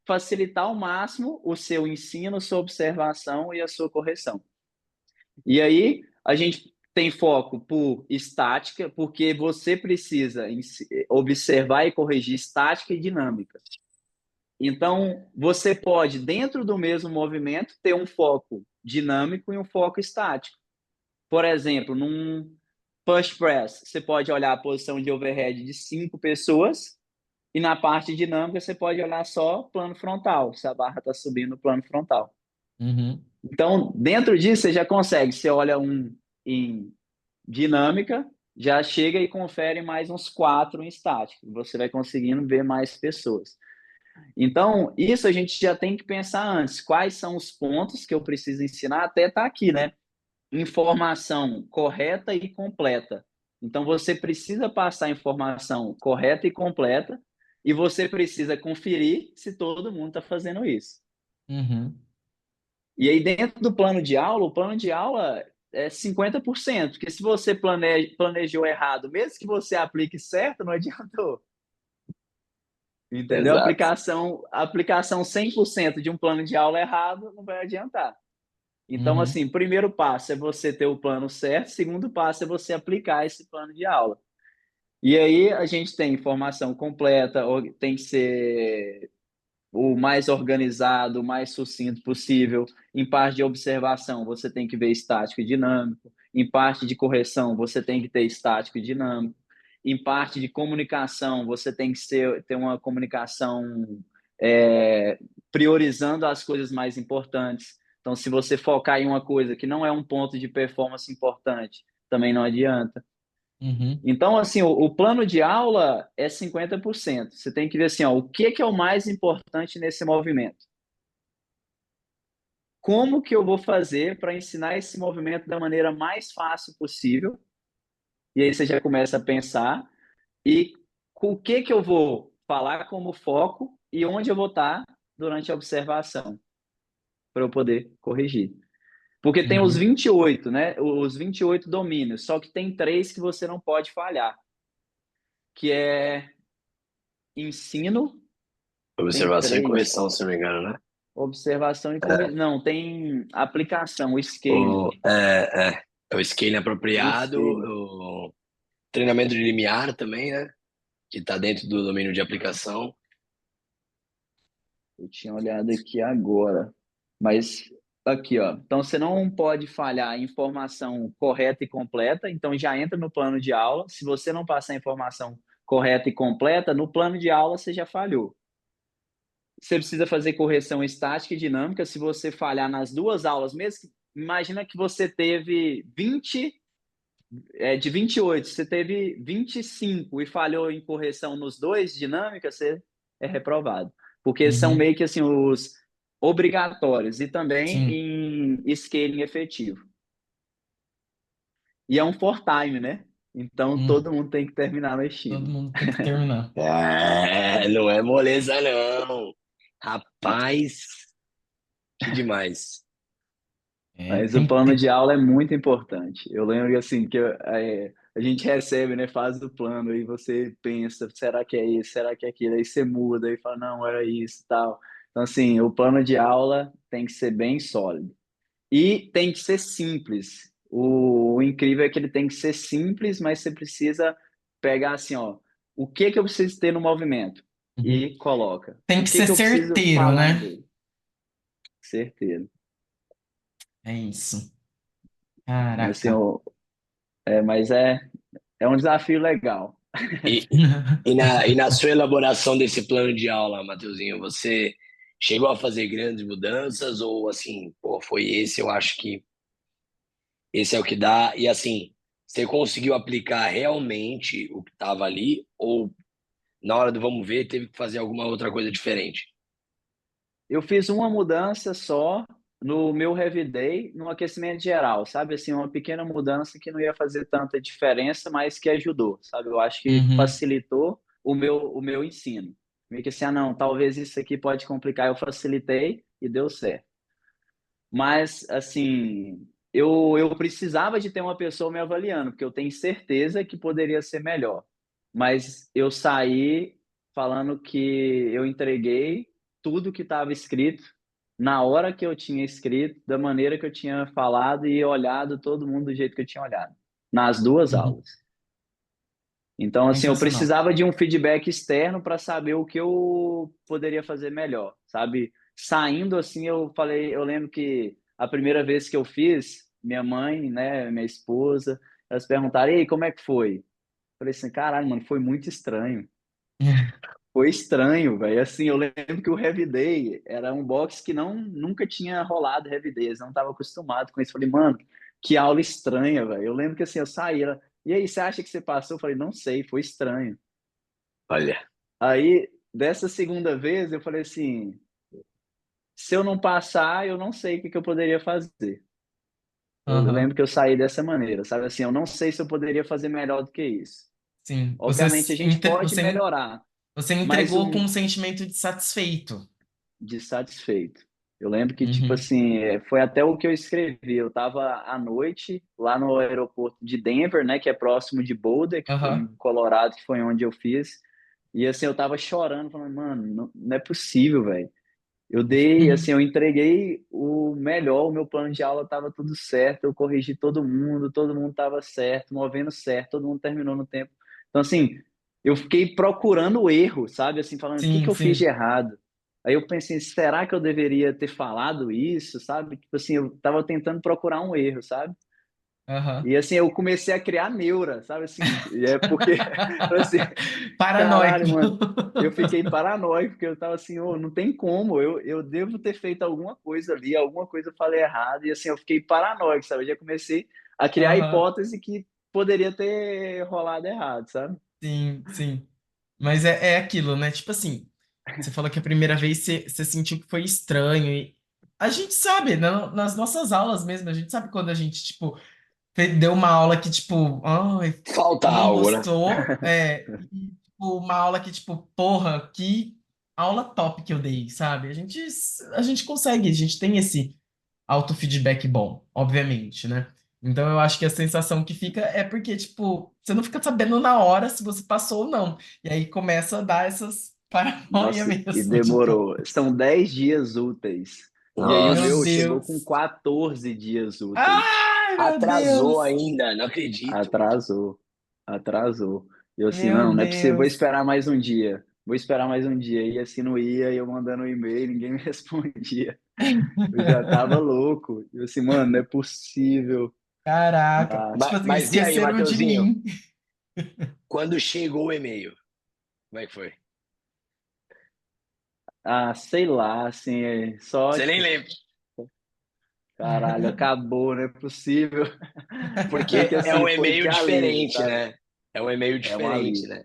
facilitar ao máximo o seu ensino, sua observação e a sua correção. E aí, a gente tem foco por estática, porque você precisa observar e corrigir estática e dinâmica. Então, você pode, dentro do mesmo movimento, ter um foco dinâmico e um foco estático. Por exemplo, num push press, você pode olhar a posição de overhead de 5 pessoas e na parte dinâmica você pode olhar só plano frontal, se a barra está subindo no plano frontal. Uhum. Então, dentro disso, você já consegue. Você olha um em dinâmica, já chega e confere mais uns 4 em estática. Você vai conseguindo ver mais pessoas. Então, isso a gente já tem que pensar antes. Quais são os pontos que eu preciso ensinar? Até tá aqui, né? Informação correta e completa. Então, você precisa passar a informação correta e completa e você precisa conferir se todo mundo está fazendo isso. Uhum. E aí, dentro do plano de aula, o plano de aula é 50%, porque se você planejou errado, mesmo que você aplique certo, não adiantou. Entendeu? Exato. Aplicação 100% de um plano de aula errado não vai adiantar. Então, Uhum. assim, primeiro passo é você ter o plano certo, segundo passo é você aplicar esse plano de aula. E aí a gente tem informação completa, tem que ser o mais organizado, o mais sucinto possível. Em parte de observação, você tem que ver estático e dinâmico. Em parte de correção, você tem que ter estático e dinâmico. Em parte de comunicação, você tem que ter uma comunicação é, priorizando as coisas mais importantes. Então, se você focar em uma coisa que não é um ponto de performance importante, também não adianta. Uhum. Então, assim, o plano de aula é 50%. Você tem que ver assim, ó, o que é o mais importante nesse movimento? Como que eu vou fazer para ensinar esse movimento da maneira mais fácil possível? E aí você já começa a pensar e com o que eu vou falar como foco e onde eu vou estar durante a observação para eu poder corrigir. Porque tem os Uhum. 28, né? Os 28 domínios, só que tem três que você não pode falhar, que é ensino, tem Observação e três, correção, se não me engano, né? observação e correção. É, Não, tem aplicação, o scaling. é o scaling O apropriado, scaling. o treinamento de limiar também, né? Que está dentro do domínio de aplicação. Eu tinha olhado aqui agora, mas aqui, ó. Então você não pode falhar a informação correta e completa, então já entra no plano de aula. Se você não passar a informação correta e completa, no plano de aula você já falhou. Você precisa fazer correção estática e dinâmica. Se você falhar nas duas aulas, mesmo, imagina que você teve 20, de 28, você teve 25 e falhou em correção nos dois, dinâmica, você é reprovado. Porque são Uhum. meio que assim os obrigatórios e também Sim, em scaling efetivo. E é um for time, né? Então Hum, todo mundo tem que terminar no todo estilo. mundo tem que terminar. Não é moleza, não. Rapaz, que demais. É, Mas o tem, plano tem... de aula é muito importante. Eu lembro que assim, que a gente recebe, né, faz o plano e você pensa, será que é isso, será que é aquilo? Aí você muda e fala, não, era isso e tal. Então, assim, o plano de aula tem que ser bem sólido. E tem que ser simples. O incrível é que ele tem que ser simples, mas você precisa pegar assim, ó, o que que eu preciso ter no movimento? Uhum. E coloca. Tem O que que ser que eu preciso certeiro, falar né? dele? Certeza. É isso. Mas, assim, Caraca. mas é um desafio legal. E, e na sua elaboração desse plano de aula, Matheusinho, você chegou a fazer grandes mudanças ou assim, pô, foi esse, eu acho que esse é o que dá. E assim, você conseguiu aplicar realmente o que estava ali ou na hora do vamos ver teve que fazer alguma outra coisa diferente? Eu fiz uma mudança só no meu Heavy Day, no aquecimento geral, sabe? Assim, uma pequena mudança que não ia fazer tanta diferença, mas que ajudou, sabe? Eu acho que Uhum. facilitou o meu ensino. Meio que assim, ah, não, talvez isso aqui pode complicar. Eu facilitei e deu certo. Mas, assim, eu precisava de ter uma pessoa me avaliando, porque eu tenho certeza que poderia ser melhor. Mas eu saí falando que eu entreguei tudo que estava escrito, na hora que eu tinha escrito, da maneira que eu tinha falado e olhado todo mundo do jeito que eu tinha olhado, nas duas Uhum. aulas. Então, assim, eu Sensacional. precisava de um feedback externo para saber o que eu poderia fazer melhor, sabe? Saindo assim, eu falei, eu lembro que a primeira vez que eu fiz, minha mãe, né, minha esposa, elas perguntaram, e aí, como é que foi? Eu falei assim, caralho, mano, foi muito estranho. Foi estranho, velho. Assim, eu lembro que o Heavy Day era um box que nunca tinha rolado Heavy Day, eles não estava acostumado com isso. Eu falei, mano, que aula estranha, velho. Eu lembro que assim, eu saí, e aí, você acha que você passou? Eu falei, não sei, foi estranho. Olha, Aí, dessa segunda vez, eu falei assim: se eu não passar, eu não sei o que que eu poderia fazer. Eu Aham. lembro que eu saí dessa maneira, sabe assim? Eu não sei se eu poderia fazer melhor do que isso. Sim. Obviamente, a gente pode melhorar, Você mas entregou com um sentimento de satisfeito. de satisfeito. Eu lembro que, tipo Uhum. assim, foi até o que eu escrevi. Eu estava à noite lá no aeroporto de Denver, né, que é próximo de Boulder, Aham. em Colorado, que foi onde eu fiz. E assim, eu tava chorando, falando, mano, não é possível, velho. Eu dei, assim, Uhum. eu entreguei o melhor, o meu plano de aula estava tudo certo, eu corrigi todo mundo estava certo, movendo certo, todo mundo terminou no tempo. Então, assim, eu fiquei procurando o erro, sabe? Assim, falando, o que que Sim, eu fiz de sim. errado? Aí eu pensei, será que eu deveria ter falado isso, sabe? Tipo assim, eu estava tentando procurar um erro, sabe? Aham. E assim, eu comecei a criar neura, sabe assim? E é porque, assim, caralho, Paranoico. mano, eu fiquei paranoico, porque eu tava assim, ô, não tem como, eu devo ter feito alguma coisa ali, alguma coisa eu falei errado, e assim, eu fiquei paranoico, sabe? Eu já comecei a criar a Aham. hipótese que poderia ter rolado errado, sabe? Sim, sim. Mas é aquilo, né? Tipo assim, você falou que a primeira vez você sentiu que foi estranho. E a gente sabe, né? Nas nossas aulas mesmo, a gente sabe quando a gente, tipo, deu uma aula que, tipo, ai, Falta não algo, né? gostou. E, tipo, uma aula que, tipo, porra, que aula top que eu dei, sabe? A gente consegue, a gente tem esse auto-feedback bom, obviamente, né? Então eu acho que a sensação que fica é porque, tipo, você não fica sabendo na hora se você passou ou não. E aí começa a dar essas paranoia Nossa, e mesmo, tipo, demorou. São 10 dias úteis. E aí o meu Nossa, meu chegou com Deus. 14 dias úteis. Ai, meu atrasou Deus. ainda, não acredito. Atrasou, atrasou. Eu assim, Meu não é possível, vou Deus. esperar mais um dia. Vou esperar mais um dia. E assim não ia, e eu mandando um e-mail, ninguém me respondia. Eu já tava louco. Eu assim, mano, não é possível. Caraca. Tipo Mas, assim, Mas e aí, esqueceram de Mateuzinho? mim. Quando chegou o e-mail, como é que foi? sei lá, assim, só Você nem tipo, lembra, caralho, acabou, não é possível. Porque porque é assim, um foi de e-mail alívio, diferente, sabe? né? É um e-mail É um diferente, alívio. né?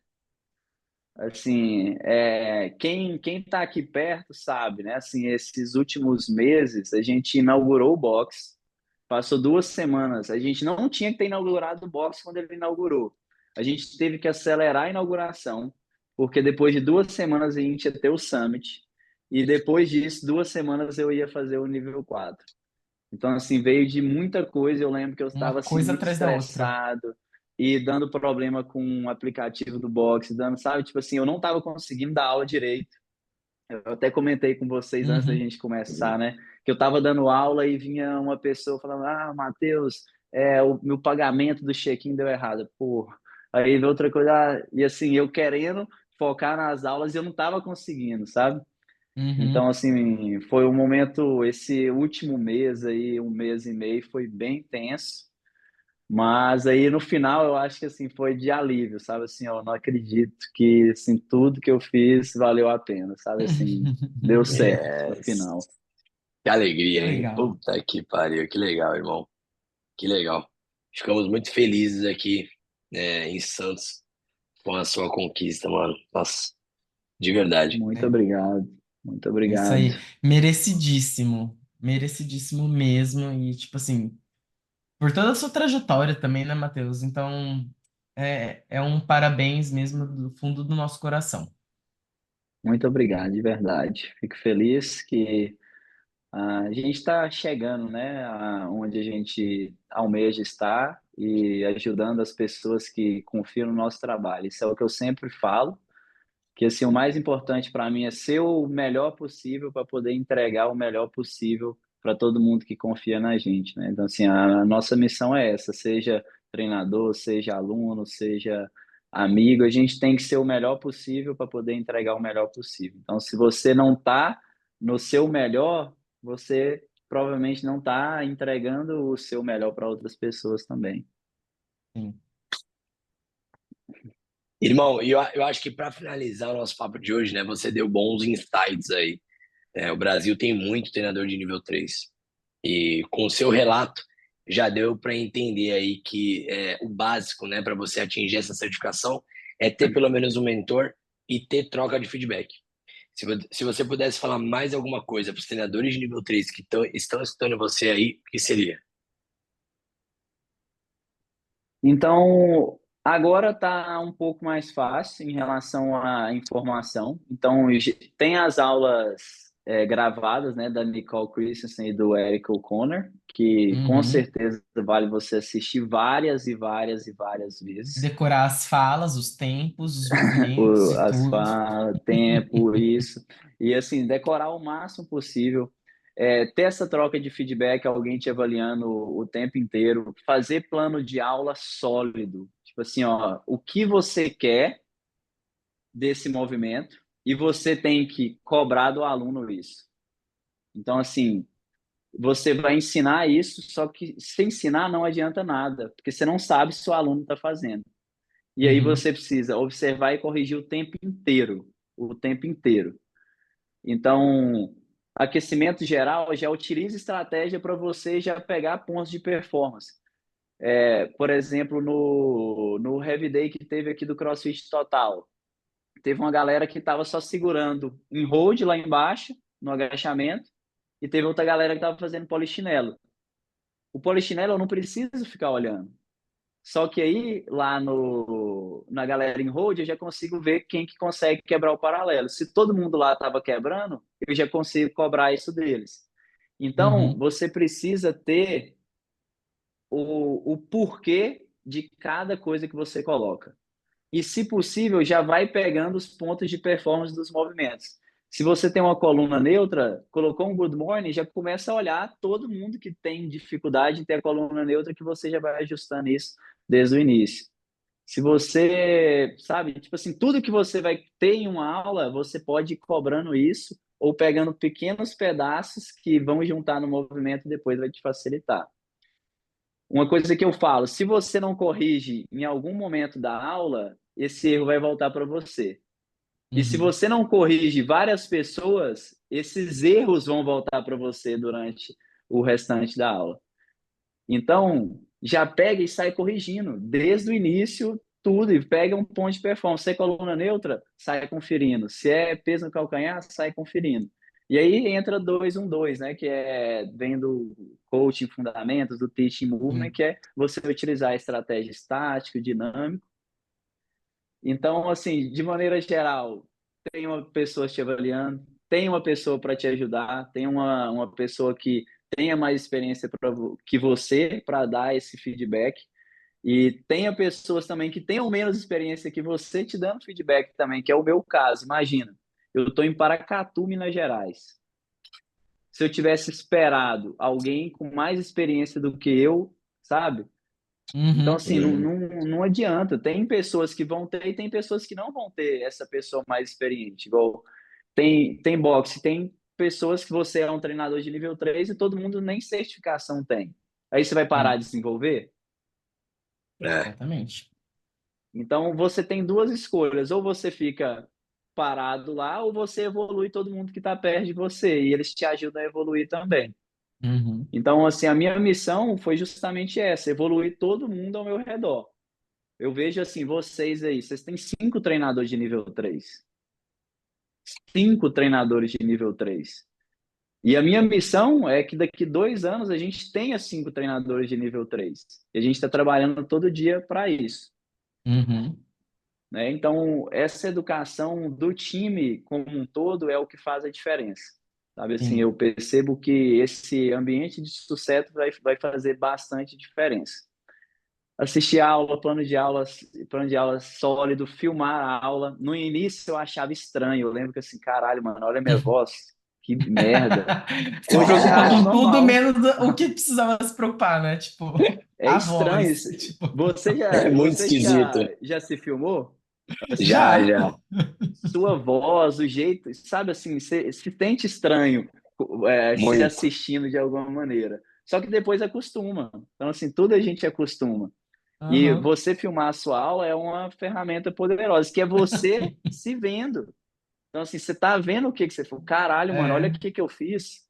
Assim, quem tá aqui perto sabe, né? Assim, esses últimos meses a gente inaugurou o box, passou 2 semanas. A gente não tinha que ter inaugurado o box quando ele inaugurou. A gente teve que acelerar a inauguração, porque depois de 2 semanas a gente ia ter o Summit, e depois disso, 2 semanas eu ia fazer o nível 4. Então, assim, veio de muita coisa. Eu lembro que eu Uma estava assim, coisa muito atrás da outra. estressado e dando problema com o aplicativo do box, dando, sabe? Tipo assim, eu não estava conseguindo dar aula direito. Eu até comentei com vocês antes da Uhum. gente começar, né? Que eu estava dando aula e vinha uma pessoa falando: Ah, Matheus, o meu pagamento do check-in deu errado. Pô, aí veio outra coisa, e assim, eu querendo focar nas aulas e eu não estava conseguindo, sabe? Então, Uhum. assim, foi um momento, esse último mês aí, um mês e meio, foi bem tenso, mas aí no final eu acho que assim foi de alívio, sabe? Assim, eu não acredito que assim tudo que eu fiz valeu a pena, sabe? Assim, deu certo É, no final. que Que alegria, hein? legal. Puta que pariu, que legal, irmão. Que legal. Ficamos muito felizes aqui, em Santos com a sua conquista, mano. Nossa, de verdade. Muito É, obrigado, muito é isso obrigado. aí. Merecidíssimo. Merecidíssimo mesmo. E, tipo assim, por toda a sua trajetória também, né, Matheus? Então, é um parabéns mesmo do fundo do nosso coração. Muito obrigado, de verdade. Fico feliz que a gente está chegando, né, onde a gente almeja estar e ajudando as pessoas que confiam no nosso trabalho. Isso é o que eu sempre falo, que assim, o mais importante para mim é ser o melhor possível para poder entregar o melhor possível para todo mundo que confia na gente, né? Então, assim, a nossa missão é essa, seja treinador, seja aluno, seja amigo, a gente tem que ser o melhor possível para poder entregar o melhor possível. Então, se você não está no seu melhor, você provavelmente não está entregando o seu melhor para outras pessoas também. Sim. Irmão, eu acho que para finalizar o nosso papo de hoje, né, você deu bons insights aí. O Brasil tem muito treinador de nível 3. E com o seu relato, já deu para entender aí que o básico, né, para você atingir essa certificação é ter pelo menos um mentor e ter troca de feedback. Se você pudesse falar mais alguma coisa para os treinadores de nível 3 que estão escutando você aí, o que seria? Então, agora está um pouco mais fácil em relação à informação. Então, tem as aulas gravadas, né, da Nicole Christensen e do Eric O'Connor, que com Uhum. certeza vale você assistir várias e várias e várias vezes. Decorar as falas, os tempos, os movimentos e As tudo. falas, tempo, isso. E assim, decorar o máximo possível. Ter essa troca de feedback, alguém te avaliando o tempo inteiro, fazer plano de aula sólido. Tipo assim, ó, o que você quer desse movimento e você tem que cobrar do aluno isso. Então, assim, você vai ensinar isso, só que se ensinar não adianta nada, porque você não sabe se o aluno está fazendo. E aí Uhum. você precisa observar e corrigir o tempo inteiro, o tempo inteiro. Então, aquecimento geral já utiliza estratégia para você já pegar pontos de performance. Por exemplo, no Heavy Day que teve aqui do CrossFit Total, teve uma galera que estava só segurando em hold lá embaixo, no agachamento, e teve outra galera que estava fazendo polichinelo. O polichinelo eu não preciso ficar olhando. Só que aí, lá na galera em hold, eu já consigo ver quem que consegue quebrar o paralelo. Se todo mundo lá estava quebrando, eu já consigo cobrar isso deles. Então, Uhum. você precisa ter o porquê de cada coisa que você coloca. E, se possível, já vai pegando os pontos de performance dos movimentos. Se você tem uma coluna neutra, colocou um good morning, já começa a olhar todo mundo que tem dificuldade em ter a coluna neutra, que você já vai ajustando isso desde o início. Se você, sabe, tipo assim, tudo que você vai ter em uma aula, você pode ir cobrando isso ou pegando pequenos pedaços que vão juntar no movimento e depois vai te facilitar. Uma coisa que eu falo, se você não corrige em algum momento da aula, esse erro vai voltar para você. E se Uhum. você não corrige várias pessoas, esses erros vão voltar para você durante o restante da aula. Então, já pega e sai corrigindo, desde o início, tudo, e pega um ponto de performance. Se é coluna neutra, sai conferindo. Se é peso no calcanhar, sai conferindo. E aí entra 2-1-2, né? Que vem do coaching fundamentos, do teaching movement, Uhum. que é você utilizar a estratégia estática, dinâmico. Então, assim, de maneira geral, tem uma pessoa te avaliando, tem uma pessoa para te ajudar, tem uma pessoa que tenha mais experiência que você para dar esse feedback. E tenha pessoas também que tenham menos experiência que você te dando feedback também, que é o meu caso. Imagina, eu estou em Paracatu, Minas Gerais. Se eu tivesse esperado alguém com mais experiência do que eu, sabe? Então, Uhum. assim, não adianta. Tem pessoas que vão ter e tem pessoas que não vão ter essa pessoa mais experiente. Igual tem boxe, tem pessoas que você é um treinador de nível 3 e todo mundo nem certificação tem. Aí você vai parar Sim, de desenvolver? É. exatamente. Então, você tem duas escolhas. Ou você fica parado lá, ou você evolui todo mundo que está perto de você. E eles te ajudam a evoluir também. Uhum. Então, assim, a minha missão foi justamente essa, evoluir todo mundo ao meu redor. Eu vejo assim, vocês aí, vocês têm 5 treinadores de nível 3, 5 treinadores de nível 3. E a minha missão é que daqui 2 anos a gente tenha 5 treinadores de nível 3. E a gente está trabalhando todo dia para isso. Uhum. Né? Então, essa educação do time como um todo é o que faz a diferença. Sabe assim, Sim. eu percebo que esse ambiente de sucesso vai fazer bastante diferença. Assistir a aula, plano de aula sólido, filmar a aula. No início eu achava estranho, eu lembro que assim, caralho, mano, olha a minha voz, que merda. Se Hoje eu já preocupa acho com tudo normal. menos o que precisava se preocupar, né? Tipo, É a estranho voz. isso. Tipo, Você É já, muito você esquisito. já se filmou? Já, Assim, já. já. sua voz, o jeito, sabe assim, você se sente estranho se Muito. assistindo de alguma maneira. Só que depois acostuma. Então, assim, tudo a gente acostuma. E Aham. você filmar a sua aula é uma ferramenta poderosa, que é você se vendo. Então, assim, você tá vendo o que você falou. Caralho, mano, olha o É. que eu fiz.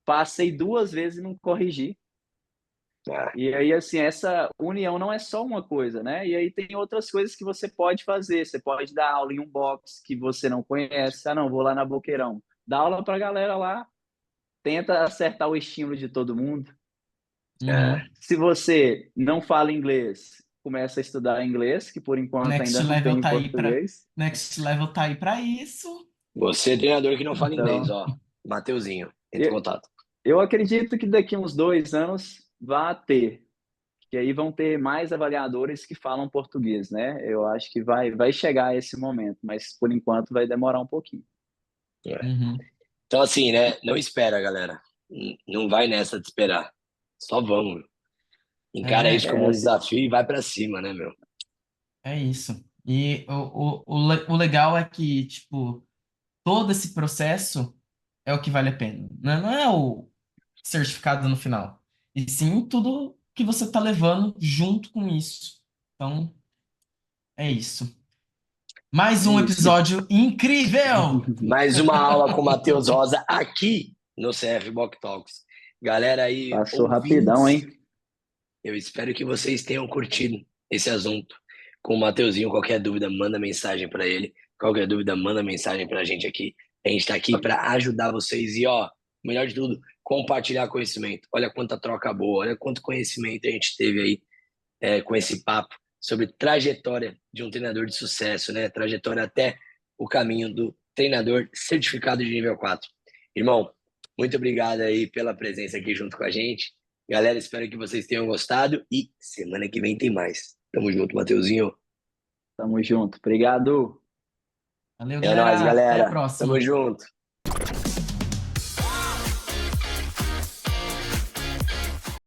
Passei 2 vezes e não corrigi. É. E aí, assim, essa união não é só uma coisa, né? E aí tem outras coisas que você pode fazer. Você pode dar aula em um box que você não conhece. Ah, não, vou lá na Boqueirão. Dá aula pra galera lá. Tenta acertar o estímulo de todo mundo. É. Uhum. Se você não fala inglês, começa a estudar inglês, que por enquanto Next ainda não Level tem em tá aí para português. Next Level tá aí para isso. Você é treinador que não fala inglês, Então, ó. Mateuzinho, entre em eu, contato. eu acredito que daqui uns 2 anos vai ter, que aí vão ter mais avaliadores que falam português, né? Eu acho que vai chegar esse momento, mas por enquanto vai demorar um pouquinho. É. Uhum. Então, assim, né? Não espera, galera. Não vai nessa de esperar. Só vamos. Encara isso É, como um Assim, desafio e vai pra cima, né, meu? é isso. E o legal é que, tipo, todo esse processo é o que vale a pena. Não é certificado no final, e sim tudo que você está levando junto com isso. Então, é isso. Mais É um isso. episódio incrível! Mais uma aula com o Matheus Rosa aqui no CF Box Talks. Galera aí, Passou rapidão, ouvintes, hein? eu espero que vocês tenham curtido esse assunto com o Mateuzinho. Qualquer dúvida, manda mensagem para ele. Qualquer dúvida, manda mensagem para a gente aqui. A gente está aqui para ajudar vocês e, ó, melhor de tudo, compartilhar conhecimento. Olha quanta troca boa, olha quanto conhecimento a gente teve aí com esse papo sobre trajetória de um treinador de sucesso, né? Trajetória até o caminho do treinador certificado de nível 4. Irmão, muito obrigado aí pela presença aqui junto com a gente. Galera, espero que vocês tenham gostado e semana que vem tem mais. Tamo junto, Mateuzinho. Tamo junto. Obrigado. Valeu, É nóis, galera. Até a galera. Tamo próxima. junto.